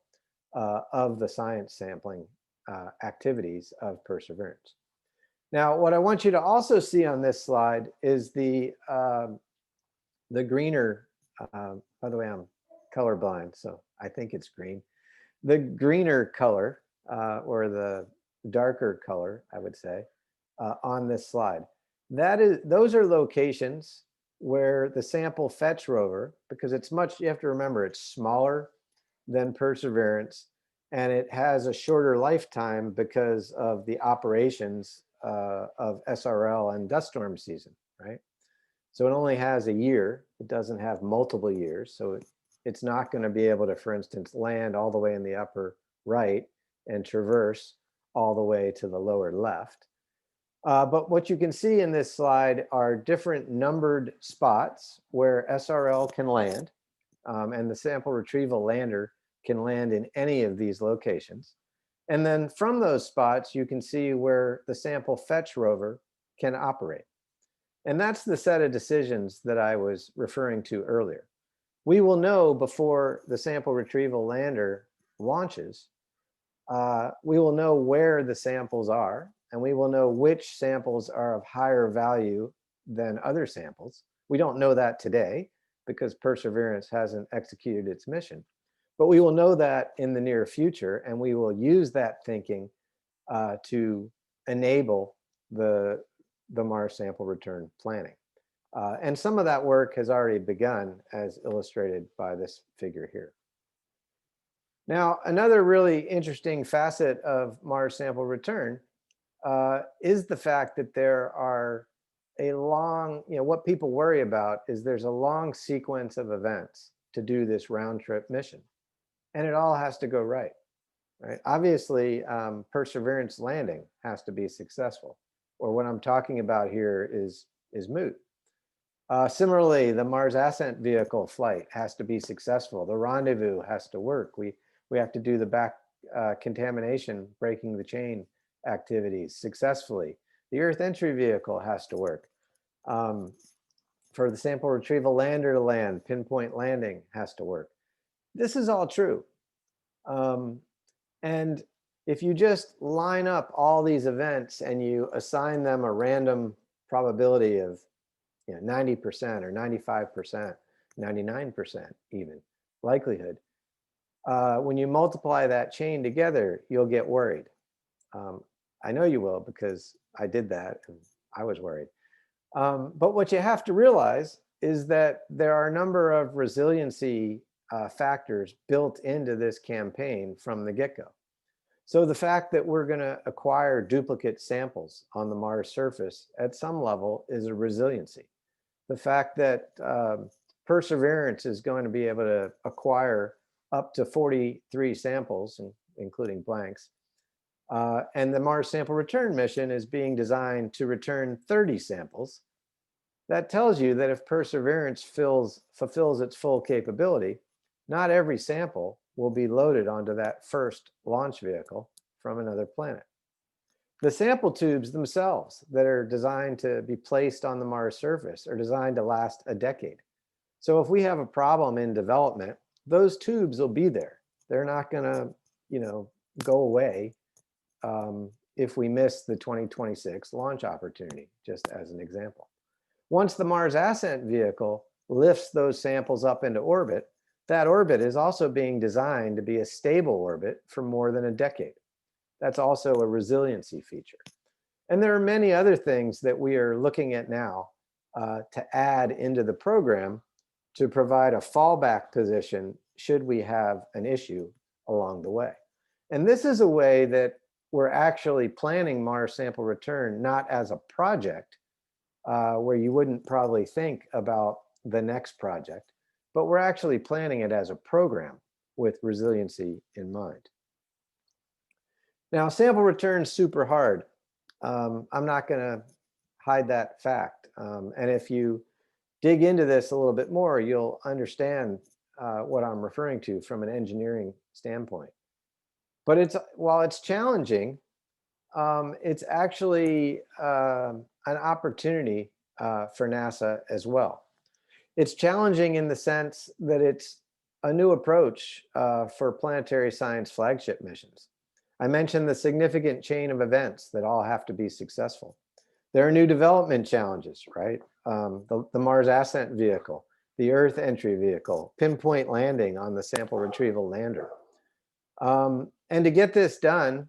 of the science sampling activities of Perseverance. Now, what I want you to also see on this slide is the greener, by the way, I'm colorblind, so I think it's green. The greener color, or the darker color, I would say, on this slide. Those are locations where the sample fetch rover, because it's much, you have to remember, it's smaller than Perseverance, and it has a shorter lifetime because of the operations of SRL and dust storm season, right? So it only has a year. It doesn't have multiple years. So it's not going to be able to, for instance, land all the way in the upper right and traverse all the way to the lower left. But what you can see in this slide are different numbered spots where SRL can land, and the sample retrieval lander can land in any of these locations. And then from those spots, you can see where the sample fetch rover can operate. And that's the set of decisions that I was referring to earlier. We will know before the sample retrieval lander launches, we will know where the samples are, and we will know which samples are of higher value than other samples. We don't know that today because Perseverance hasn't executed its mission. But we will know that in the near future, and we will use that thinking to enable the Mars sample return planning. And some of that work has already begun, as illustrated by this figure here. Now, another really interesting facet of Mars sample return is the fact that there are a long, what people worry about is there's a long sequence of events to do this round trip mission. And it all has to go right? Obviously, Perseverance landing has to be successful, or what I'm talking about here is moot. Similarly, the Mars ascent vehicle flight has to be successful. The rendezvous has to work. We have to do the back contamination, breaking the chain activities successfully. The Earth entry vehicle has to work. For the sample retrieval lander to land, pinpoint landing has to work. This is all true. And if you just line up all these events and you assign them a random probability of 90% or 95%, 99% even likelihood, when you multiply that chain together, you'll get worried. I know you will, because I did that and I was worried. But what you have to realize is that there are a number of resiliency factors built into this campaign from the get-go. So the fact that we're going to acquire duplicate samples on the Mars surface at some level is a resiliency. The fact that Perseverance is going to be able to acquire up to 43 samples, including blanks, and the Mars sample return mission is being designed to return 30 samples. That tells you that if Perseverance fulfills its full capability, not every sample will be loaded onto that first launch vehicle from another planet. The sample tubes themselves that are designed to be placed on the Mars surface are designed to last a decade. So if we have a problem in development, those tubes will be there. They're not going to, go away if we miss the 2026 launch opportunity, just as an example. Once the Mars ascent vehicle lifts those samples up into orbit, that orbit is also being designed to be a stable orbit for more than a decade. That's also a resiliency feature. And there are many other things that we are looking at now to add into the program to provide a fallback position should we have an issue along the way. And this is a way that we're actually planning Mars sample return not as a project where you wouldn't probably think about the next project, but we're actually planning it as a program with resiliency in mind. Now, sample return is super hard. I'm not going to hide that fact. And if you dig into this a little bit more, you'll understand what I'm referring to from an engineering standpoint. But while it's challenging, it's actually an opportunity for NASA as well. It's challenging in the sense that it's a new approach for planetary science flagship missions. I mentioned the significant chain of events that all have to be successful. There are new development challenges, right? The Mars Ascent Vehicle, the Earth Entry Vehicle, pinpoint landing on the sample retrieval lander. And to get this done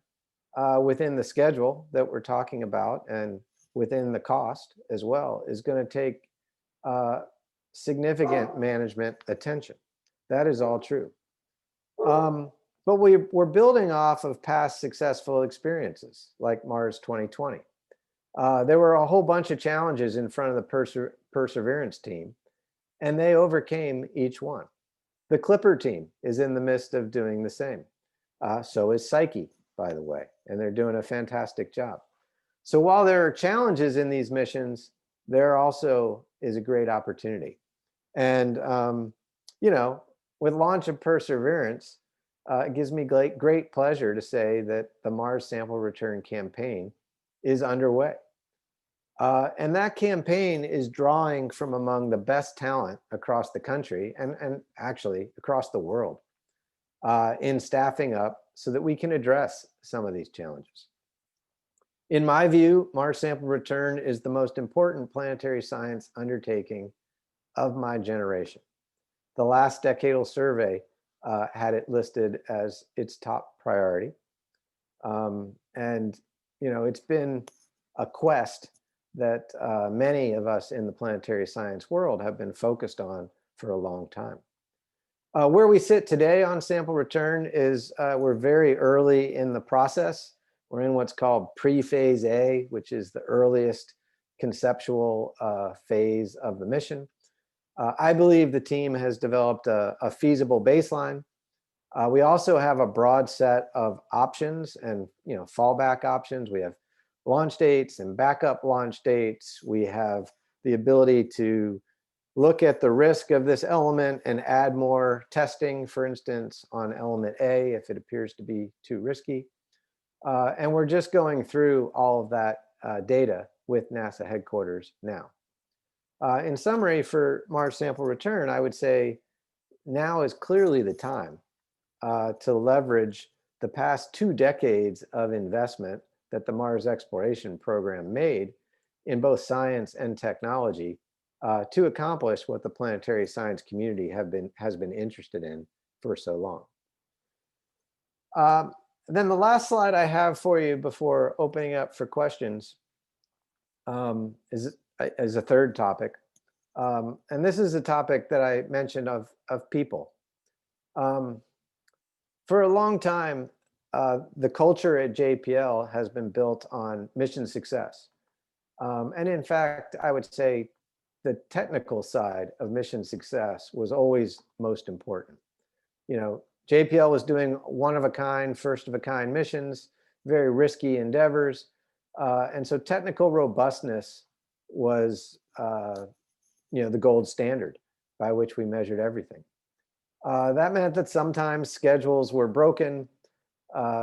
within the schedule that we're talking about and within the cost as well is going to take significant management attention. That is all true. But we're building off of past successful experiences like Mars 2020. There were a whole bunch of challenges in front of the Perseverance team, and they overcame each one. The Clipper team is in the midst of doing the same. So is Psyche, by the way, and they're doing a fantastic job. So while there are challenges in these missions, there also is a great opportunity. And, you know, with launch of Perseverance, it gives me great pleasure to say that the Mars Sample Return campaign is underway. And that campaign is drawing from among the best talent across the country and actually across the world in staffing up so that we can address some of these challenges. In my view, Mars Sample Return is the most important planetary science undertaking of my generation. The last decadal survey had it listed as its top priority. And, you know, it's been a quest that many of us in the planetary science world have been focused on for a long time. Where we sit today on sample return is we're very early in the process. We're in what's called pre-phase A, which is the earliest conceptual phase of the mission. I believe the team has developed a feasible baseline. We also have a broad set of options and, you know, fallback options. We have launch dates and backup launch dates. We have the ability to look at the risk of this element and add more testing, for instance, on element A if it appears to be too risky. And we're just going through all of that data with NASA headquarters now. In summary, for Mars Sample Return, I would say now is clearly the time to leverage the past 2 decades of investment that the Mars Exploration Program made in both science and technology to accomplish what the planetary science community has been interested in for so long. Then the last slide I have for you before opening up for questions is a third topic. And this is a topic that I mentioned of people. For a long time, the culture at JPL has been built on mission success. And in fact, I would say the technical side of mission success was always most important. You know, JPL was doing one-of-a-kind, first-of-a-kind missions, very risky endeavors. And so technical robustness was, you know, the gold standard by which we measured everything. That meant that sometimes schedules were broken,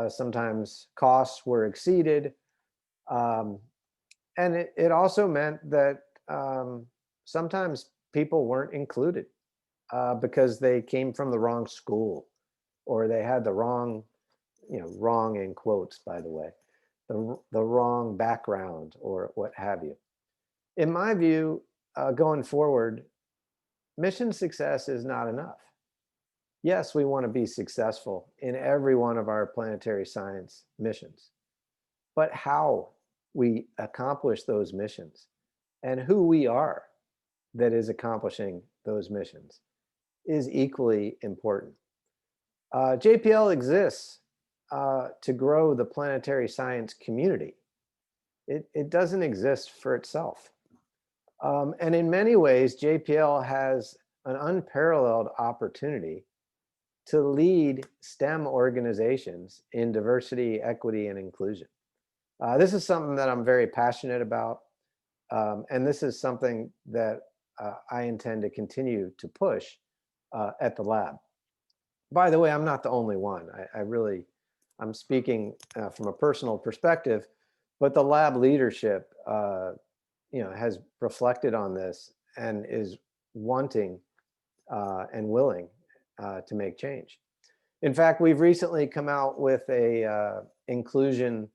sometimes costs were exceeded. And it also meant that sometimes people weren't included because they came from the wrong school or they had the wrong, you know, wrong in quotes, by the way, the wrong background or what have you. In my view, going forward, mission success is not enough. Yes, we want to be successful in every one of our planetary science missions, but how we accomplish those missions and who we are that is accomplishing those missions is equally important. JPL exists to grow the planetary science community. It doesn't exist for itself. And in many ways, JPL has an unparalleled opportunity to lead STEM organizations in diversity, equity, and inclusion. This is something that I'm very passionate about. And this is something that I intend to continue to push at the lab. By the way, I'm not the only one. I'm speaking from a personal perspective, but the lab leadership, you know, has reflected on this and is wanting and willing to make change. In fact, we've recently come out with a inclusion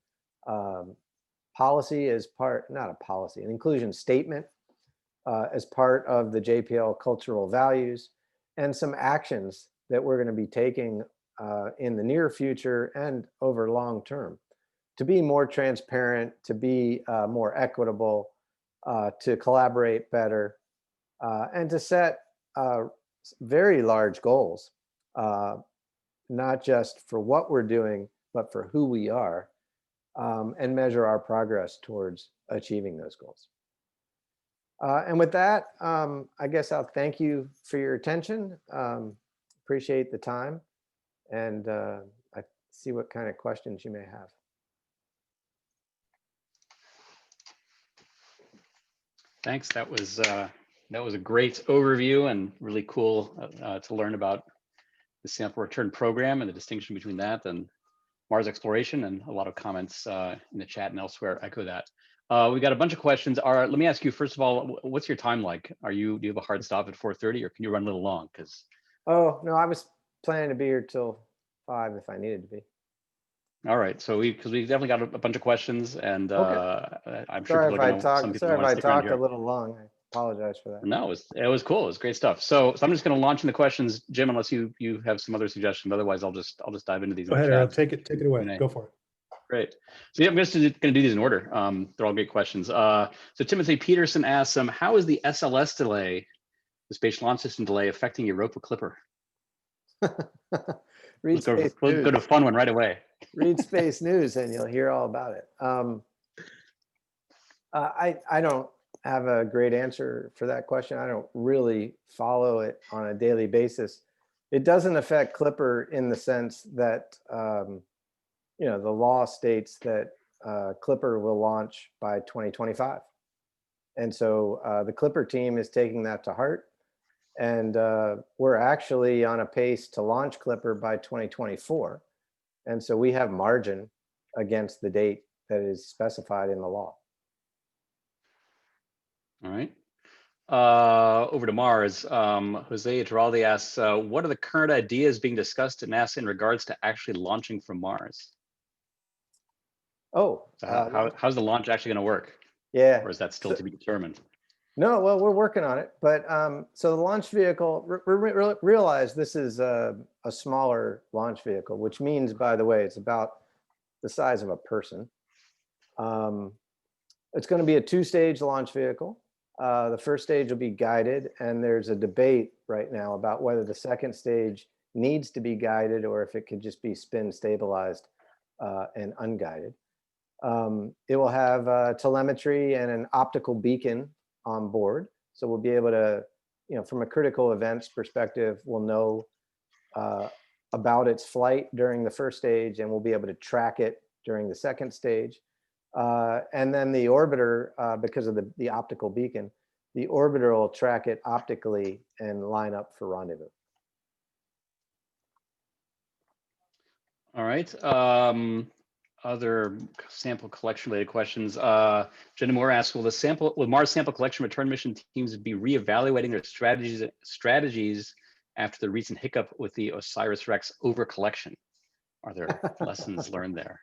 policy as part, not a policy, an inclusion statement as part of the JPL cultural values, and some actions that we're going to be taking in the near future and over long term to be more transparent, to be more equitable, to collaborate better, and to set very large goals, not just for what we're doing, but for who we are, and measure our progress towards achieving those goals. And with that, I guess I'll thank you for your attention. Appreciate the time, and I see what kind of questions you may have. Thanks. That was a great overview and really cool to learn about the sample return program and the distinction between that and Mars exploration, and a lot of comments in the chat and elsewhere echo that. We got a bunch of questions. Let me ask you, first of all, what's your time like? Do you have a hard stop at 4:30, or can you run a little long? Because Oh, no, I was planning to be here till 5 if I needed to be. all right, so because we definitely got a bunch of questions, and Okay. I'm sure Sorry people if are I going to, some talk. people Sorry if want to I stick around talked a here. little long. I apologize for that. No, it was cool. It was great stuff. So I'm just going to launch in the questions, Jim, unless you have some other suggestions. Otherwise, I'll just dive into these. Go ahead, Harold. Take it away. Go for it. Great. So yeah, I'm just going to do these in order. They're all great questions. So Timothy Peterson asks, how is the SLS delay, the Space Launch System delay, affecting Europa Clipper? Read Space News. Go to a fun one right away. Read Space News and you'll hear all about it. I don't have a great answer for that question. I don't really follow it on a daily basis. It doesn't affect Clipper in the sense that the law states that Clipper will launch by 2025. And so the Clipper team is taking that to heart. And we're actually on a pace to launch Clipper by 2024. And so we have margin against the date that is specified in the law. All right. Over to Mars. Jose Giraldi asks, what are the current ideas being discussed at NASA in regards to actually launching from Mars? Oh, how's the launch actually going to work? Yeah. Or is that still to be determined? No, well, we're working on it. But so the launch vehicle, realize this is a smaller launch vehicle, which means, by the way, it's about the size of a person. It's going to be a 2-stage launch vehicle. The first stage will be guided, and there's a debate right now about whether the second stage needs to be guided or if it could just be spin stabilized and unguided. It will have telemetry and an optical beacon on board. So we'll be able to, from a critical events perspective, we'll know about its flight during the first stage, and we'll be able to track it during the second stage. And then the orbiter, because of the optical beacon, the orbiter will track it optically and line up for rendezvous. All right. Other sample collection related questions. Jenna Moore asks, will Mars sample collection return mission teams be reevaluating their strategies after the recent hiccup with the OSIRIS-REx over collection? Are there lessons learned there?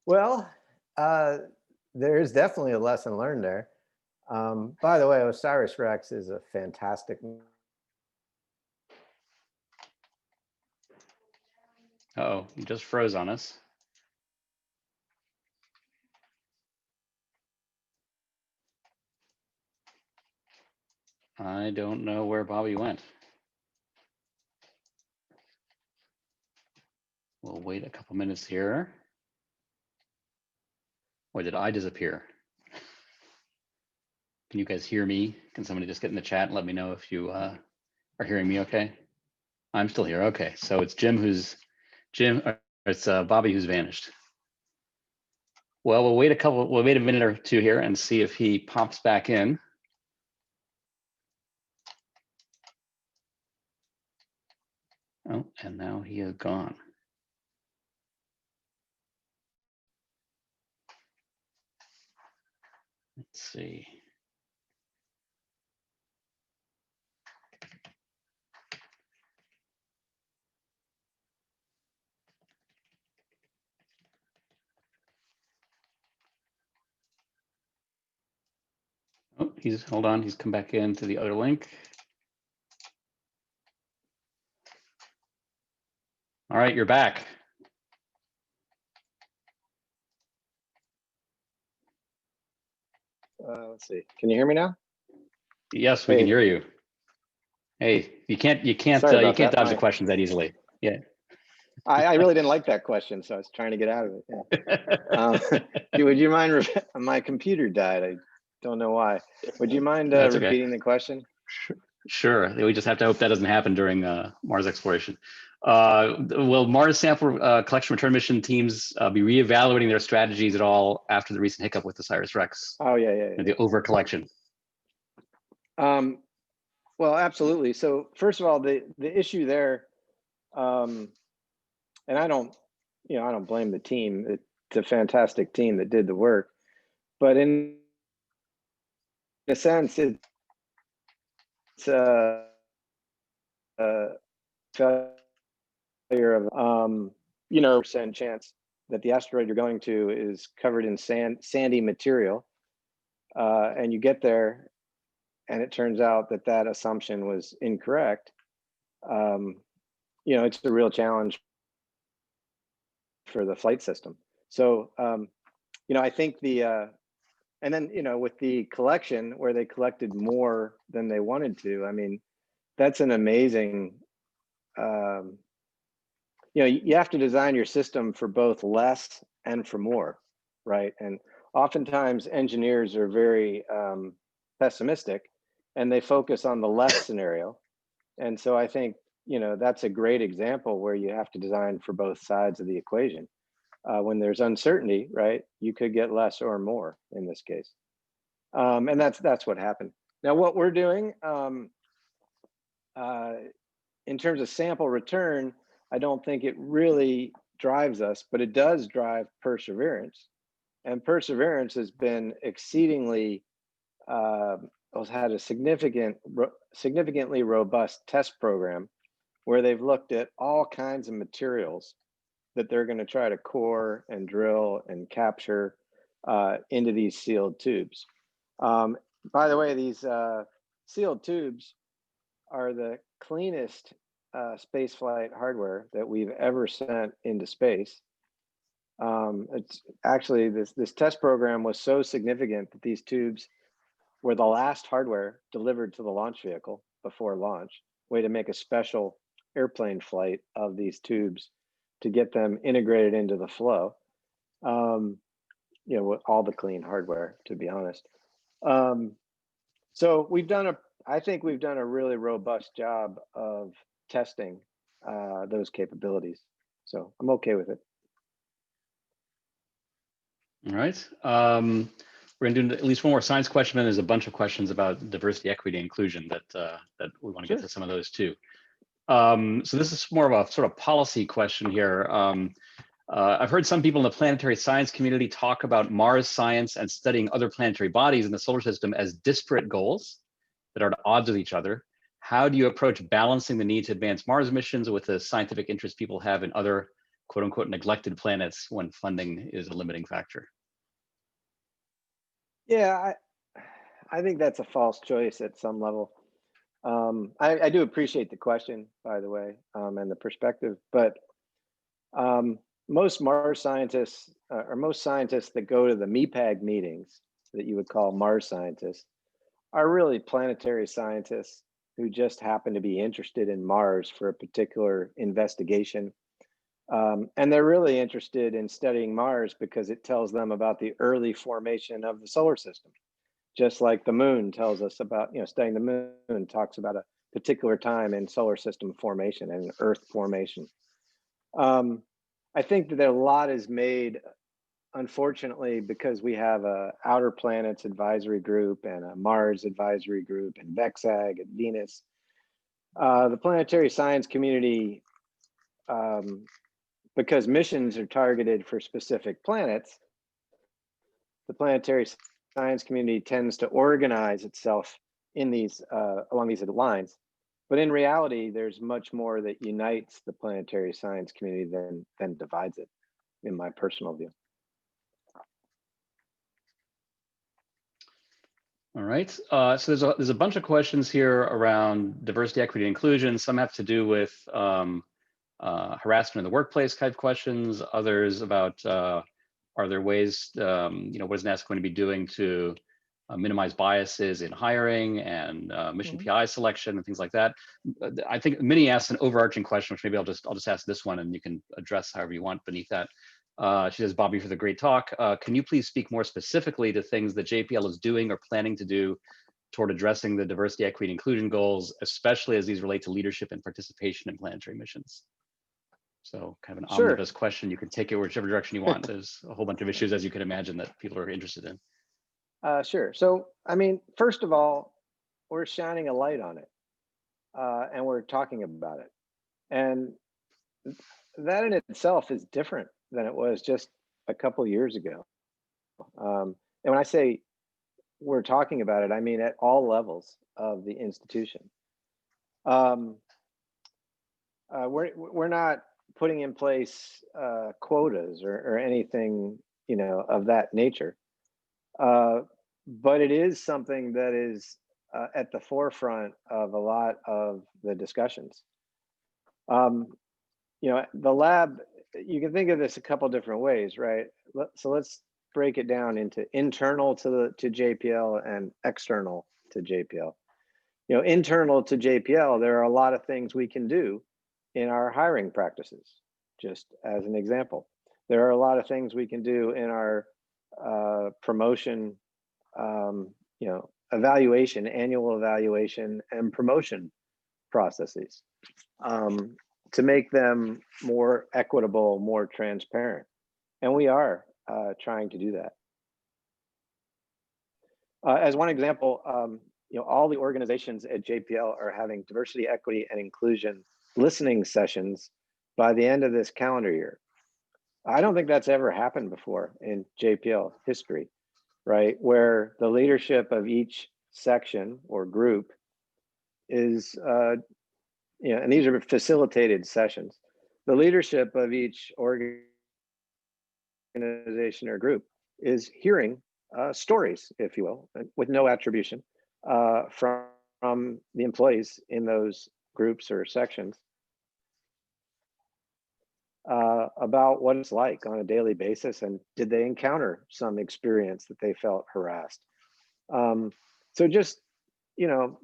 Well, there is definitely a lesson learned there. By the way, OSIRIS-REx is a fantastic. Uh-oh, you just froze on us. I don't know where Bobby went. We'll wait a couple minutes here. Or did I disappear? Can you guys hear me? Can somebody just get in the chat and let me know if you are hearing me okay? I'm still here. Okay, so it's it's Bobby who's vanished. Well, we'll wait a minute or two here and see if he pops back in. Oh, and now he is gone. Let's see. hold on, he's come back into the other link. All right, you're back. Let's see. Can you hear me now? Yes, we can hear you. Hey, you can't Sorry about dodge that. the questions that easily. Yeah. I really didn't like that question, so I was trying to get out of it. Yeah. Would you mind? My computer died. I don't know why. Would you mind That's okay. repeating the question? Sure. We just have to hope that doesn't happen during Mars exploration. Will Mars sample collection return mission teams be reevaluating their strategies at all after the recent hiccup with OSIRIS-REx? Oh, yeah. And the over collection. Well, absolutely. So first of all, the issue there, and I don't blame the team. It's a fantastic team that did the work, but in a sense, it's a failure of percent chance that the asteroid you're going to is covered in sandy material, and you get there, and it turns out that assumption was incorrect. It's a real challenge for the flight system. So, I think and then, with the collection where they collected more than they wanted to, I mean, that's an amazing, you have to design your system for both less and for more, right? And oftentimes engineers are very pessimistic and they focus on the less scenario. And so I think, that's a great example where you have to design for both sides of the equation. When there's uncertainty, right, you could get less or more in this case. And that's what happened. Now, what we're doing in terms of sample return, I don't think it really drives us, but it does drive Perseverance. And Perseverance has been exceedingly, has had a significantly robust test program where they've looked at all kinds of materials that they're going to try to core and drill and capture into these sealed tubes. By the way, these sealed tubes are the cleanest spaceflight hardware that we've ever sent into space. It's actually this test program was so significant that these tubes were the last hardware delivered to the launch vehicle before launch. Way to make a special airplane flight of these tubes to get them integrated into the flow. With all the clean hardware, to be honest. So I think we've done a really robust job of testing those capabilities. So I'm okay with it. All right. We're going to do at least one more science question, and there's a bunch of questions about diversity, equity, inclusion that we want to get to some of those too. So this is more of a sort of policy question here. I've heard some people in the planetary science community talk about Mars science and studying other planetary bodies in the solar system as disparate goals that are at odds with each other. How do you approach balancing the need to advance Mars missions with the scientific interest people have in other quote unquote neglected planets when funding is a limiting factor? Yeah, I think that's a false choice at some level. I do appreciate the question, by the way, and the perspective, but most Mars scientists, or most scientists that go to the mpaign meetings that you would call Mars scientists, are really planetary scientists who just happen to be interested in Mars for a particular investigation. And they're really interested in studying Mars because it tells them about the early formation of the solar system. Just like the moon tells us about, studying the moon talks about a particular time in solar system formation and Earth formation. I think that a lot is made, unfortunately, because we have a outer planets advisory group and a Mars advisory group and VEXAG and Venus. The planetary science community, because missions are targeted for specific planets, the planetary science community tends to organize itself in these along these lines. But in reality, there's much more that unites the planetary science community than divides it, in my personal view. All right. So there's a bunch of questions here around diversity, equity, and inclusion. Some have to do with harassment in the workplace type questions. Others about are there ways, what is NASA going to be doing to minimize biases in hiring and mission PI selection and things like that. I think Minnie asked an overarching question, which maybe I'll just ask this one, and you can address however you want beneath that. She says, Bobby, for the great talk. Can you please speak more specifically to things that JPL is doing or planning to do toward addressing the diversity, equity, and inclusion goals, especially as these relate to leadership and participation in planetary missions? So kind of an Sure. omnibus question. You can take it whichever direction you want. There's a whole bunch of issues, as you can imagine, that people are interested in. Sure. So, I mean, first of all, we're shining a light on it, and we're talking about it. And that in itself is different than it was just a couple years ago. And when I say we're talking about it, I mean at all levels of the institution. We're not putting in place quotas or anything, of that nature. But it is something that is at the forefront of a lot of the discussions. The lab, you can think of this a couple different ways, right? So let's break it down into internal to JPL and external to JPL. Internal to JPL, there are a lot of things we can do in our hiring practices, just as an example. There are a lot of things we can do in our promotion, evaluation, annual evaluation and promotion processes to make them more equitable, more transparent. And we are trying to do that. As one example, all the organizations at JPL are having diversity, equity, and inclusion listening sessions by the end of this calendar year. I don't think that's ever happened before in JPL history, right? Where the leadership of each section or group is, and these are facilitated sessions. The leadership of each organization or group is hearing stories, if you will, with no attribution from the employees in those groups or sections about what it's like on a daily basis, and did they encounter some experience that they felt harassed. So just,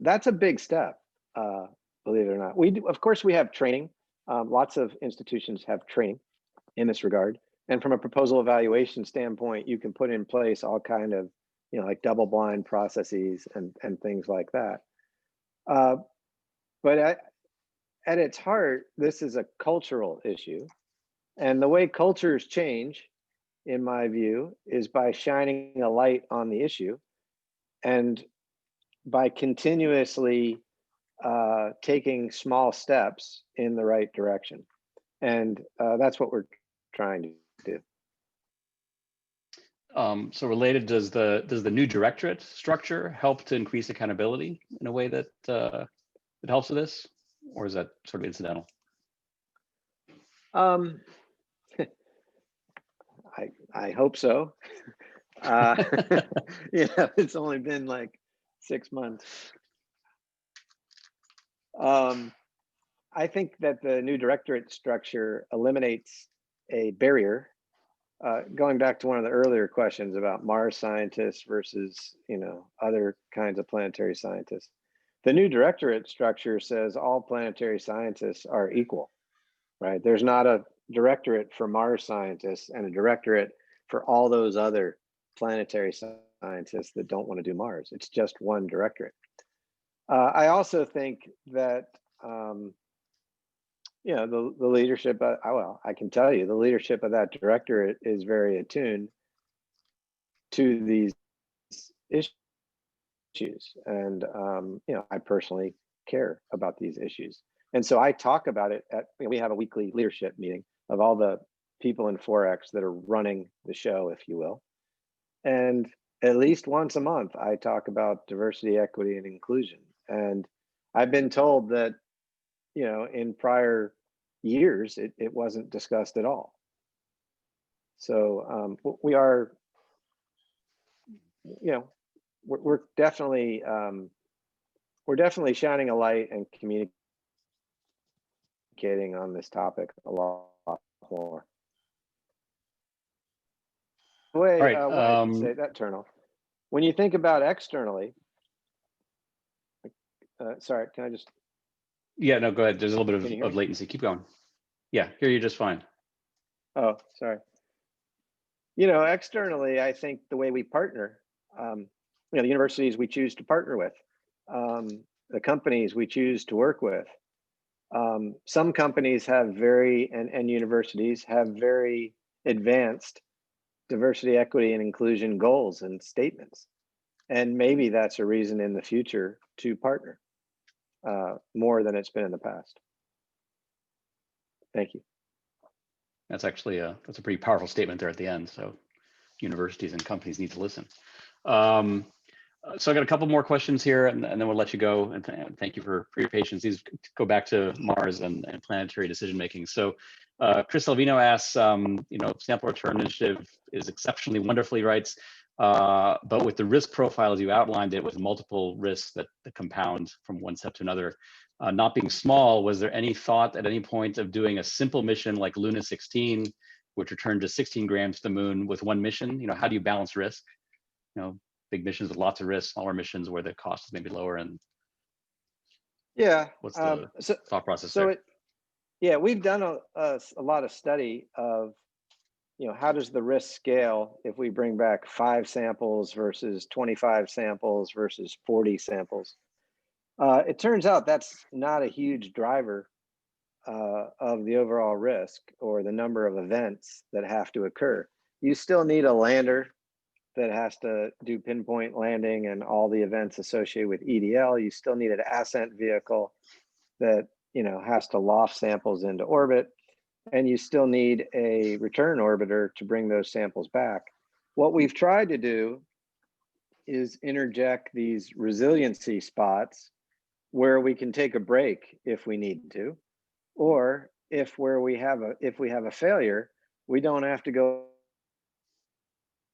that's a big step, believe it or not. We do, of course, we have training. Lots of institutions have training in this regard. And from a proposal evaluation standpoint, you can put in place all kind of, like double blind processes and things like that. But at its heart, this is a cultural issue. And the way cultures change, in my view, is by shining a light on the issue and by continuously taking small steps in the right direction. And that's what we're trying to do. So related, does the new directorate structure help to increase accountability in a way that it helps with this, or is that sort of incidental? I hope so. It's only been like 6 months. I think that the new directorate structure eliminates a barrier. Going back to one of the earlier questions about Mars scientists versus, other kinds of planetary scientists. The new directorate structure says all planetary scientists are equal, right? There's not a directorate for Mars scientists and a directorate for all those other planetary scientists that don't want to do Mars. It's just one directorate. I also think that, the leadership, I can tell you, the leadership of that directorate is very attuned to these issues. And, I personally care about these issues. And so I talk about it we have a weekly leadership meeting of all the people in 4X that are running the show, if you will. And at least once a month, I talk about diversity, equity, and inclusion. And I've been told that, in prior years, it wasn't discussed at all. So we are, we're definitely shining a light and communicating on this topic a lot more. Wait, All right. say that, Turnal. When you think about externally, sorry, can I just? Yeah, no, go ahead. There's a little Can you bit hear of me? latency. Keep going. Yeah, hear you just fine. Oh, sorry. You know, externally, I think the way we partner, you know, the universities we choose to partner with, the companies we choose to work with. Some companies have and universities have very advanced diversity, equity, and inclusion goals and statements. And maybe that's a reason in the future to partner more than it's been in the past. Thank you. That's actually that's a pretty powerful statement there at the end. So universities and companies need to listen. So I got a couple more questions here, and then we'll let you go. And thank you for your patience. These go back to Mars and planetary decision making. So Chris Salvino asks, you know, sample return initiative is exceptionally wonderfully writes, but with the risk profiles you outlined it with multiple risks that compound from one step to another, not being small, was there any thought at any point of doing a simple mission like Luna 16, which returned to 16 grams to the moon with one mission? You know, how do you balance risk? You know, big missions with lots of risk, smaller missions where the cost is maybe lower, and Yeah. what's the thought process so there? Yeah, we've done a lot of study of, you know, how does the risk scale if we bring back 5 samples versus 25 samples versus 40 samples. It turns out that's not a huge driver of the overall risk or the number of events that have to occur. You still need a lander that has to do pinpoint landing and all the events associated with EDL. You still need an ascent vehicle that, you know, has to loft samples into orbit, and you still need a return orbiter to bring those samples back. What we've tried to do is interject these resiliency spots where we can take a break if we need to, or if we have a failure, we don't have to go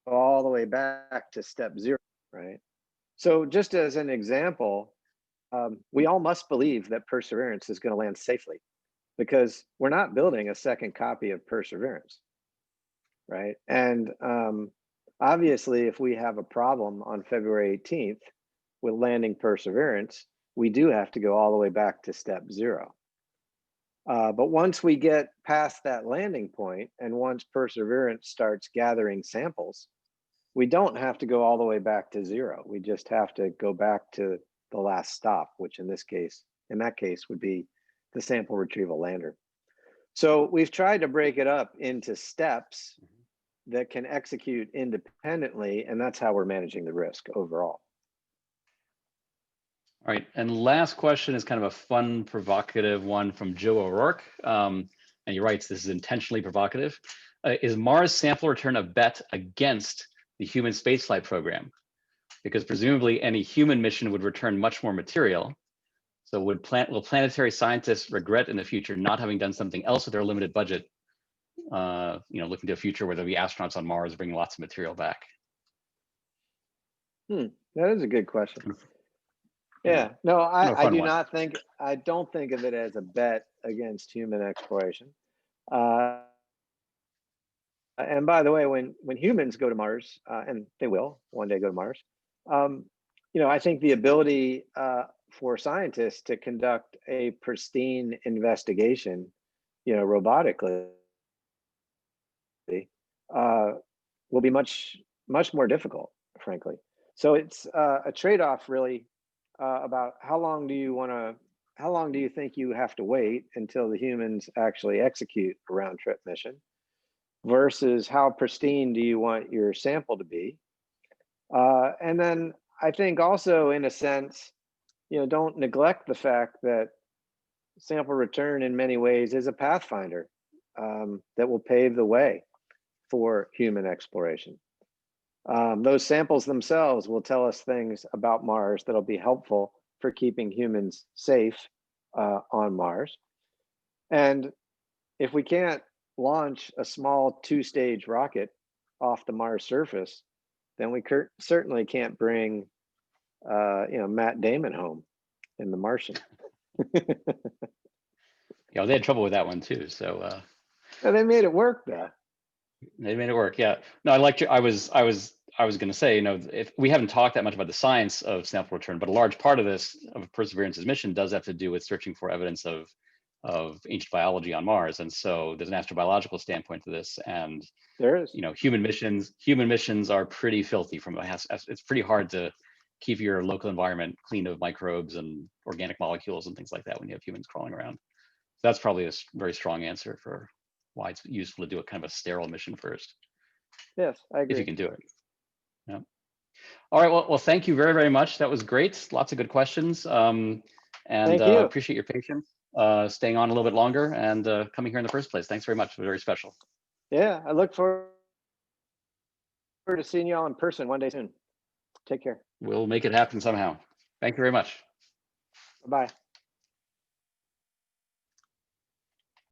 all the way back to step 0, right? So just as an example, we all must believe that Perseverance is going to land safely, because we're not building a second copy of Perseverance, right? And obviously, if we have a problem on February 18th with landing Perseverance, we do have to go all the way back to step 0. But once we get past that landing point, and once Perseverance starts gathering samples, we don't have to go all the way back to 0. We just have to go back to the last stop, which in that case would be the sample retrieval lander. So we've tried to break it up into steps that can execute independently, and that's how we're managing the risk overall. All right, and last question is kind of a fun, provocative one from Joe O'Rourke. And he writes, this is intentionally provocative. Is Mars sample return a bet against the human spaceflight program? Because presumably any human mission would return much more material. So will planetary scientists regret in the future not having done something else with their limited budget, you know, looking to a future where there'll be astronauts on Mars bringing lots of material back? That is a good question. Yeah. No, I do one. not think, I don't think of it as a bet against human exploration. And by the way, when humans go to Mars, and they will one day go to Mars, you know, I think the ability for scientists to conduct a pristine investigation, you know, robotically, will be much more difficult, frankly. So it's a trade-off, really, about how long do you think you have to wait until the humans actually execute a round trip mission, versus how pristine do you want your sample to be? And then I think also, in a sense, you know, don't neglect the fact that sample return in many ways is a pathfinder that will pave the way for human exploration. Those samples themselves will tell us things about Mars that'll be helpful for keeping humans safe on Mars. And if we can't launch a small 2-stage rocket off the Mars surface, then we certainly can't bring Matt Damon home in The Martian. Yeah, they had trouble with that one too. So And they made it work though. they made it work. Yeah. No, I liked you. I was going to say, if we haven't talked that much about the science of sample return, but a large part of this, of Perseverance's mission, does have to do with searching for evidence of ancient biology on Mars. And so there's an astrobiological standpoint to this. And There is. human missions are pretty filthy it's pretty hard to keep your local environment clean of microbes and organic molecules and things like that when you have humans crawling around. So that's probably a very strong answer for why it's useful to do a kind of a sterile mission first. Yes, I agree. If you can do it. Yeah. All right. Well, thank you very, very much. That was great. Lots of good questions. And Thank you. appreciate your patience, staying on a little bit longer and coming here in the first place. Thanks very much. It was very special. Yeah, I look forward to seeing you all in person one day soon. Take care. We'll make it happen somehow. Thank you very much. Bye-bye.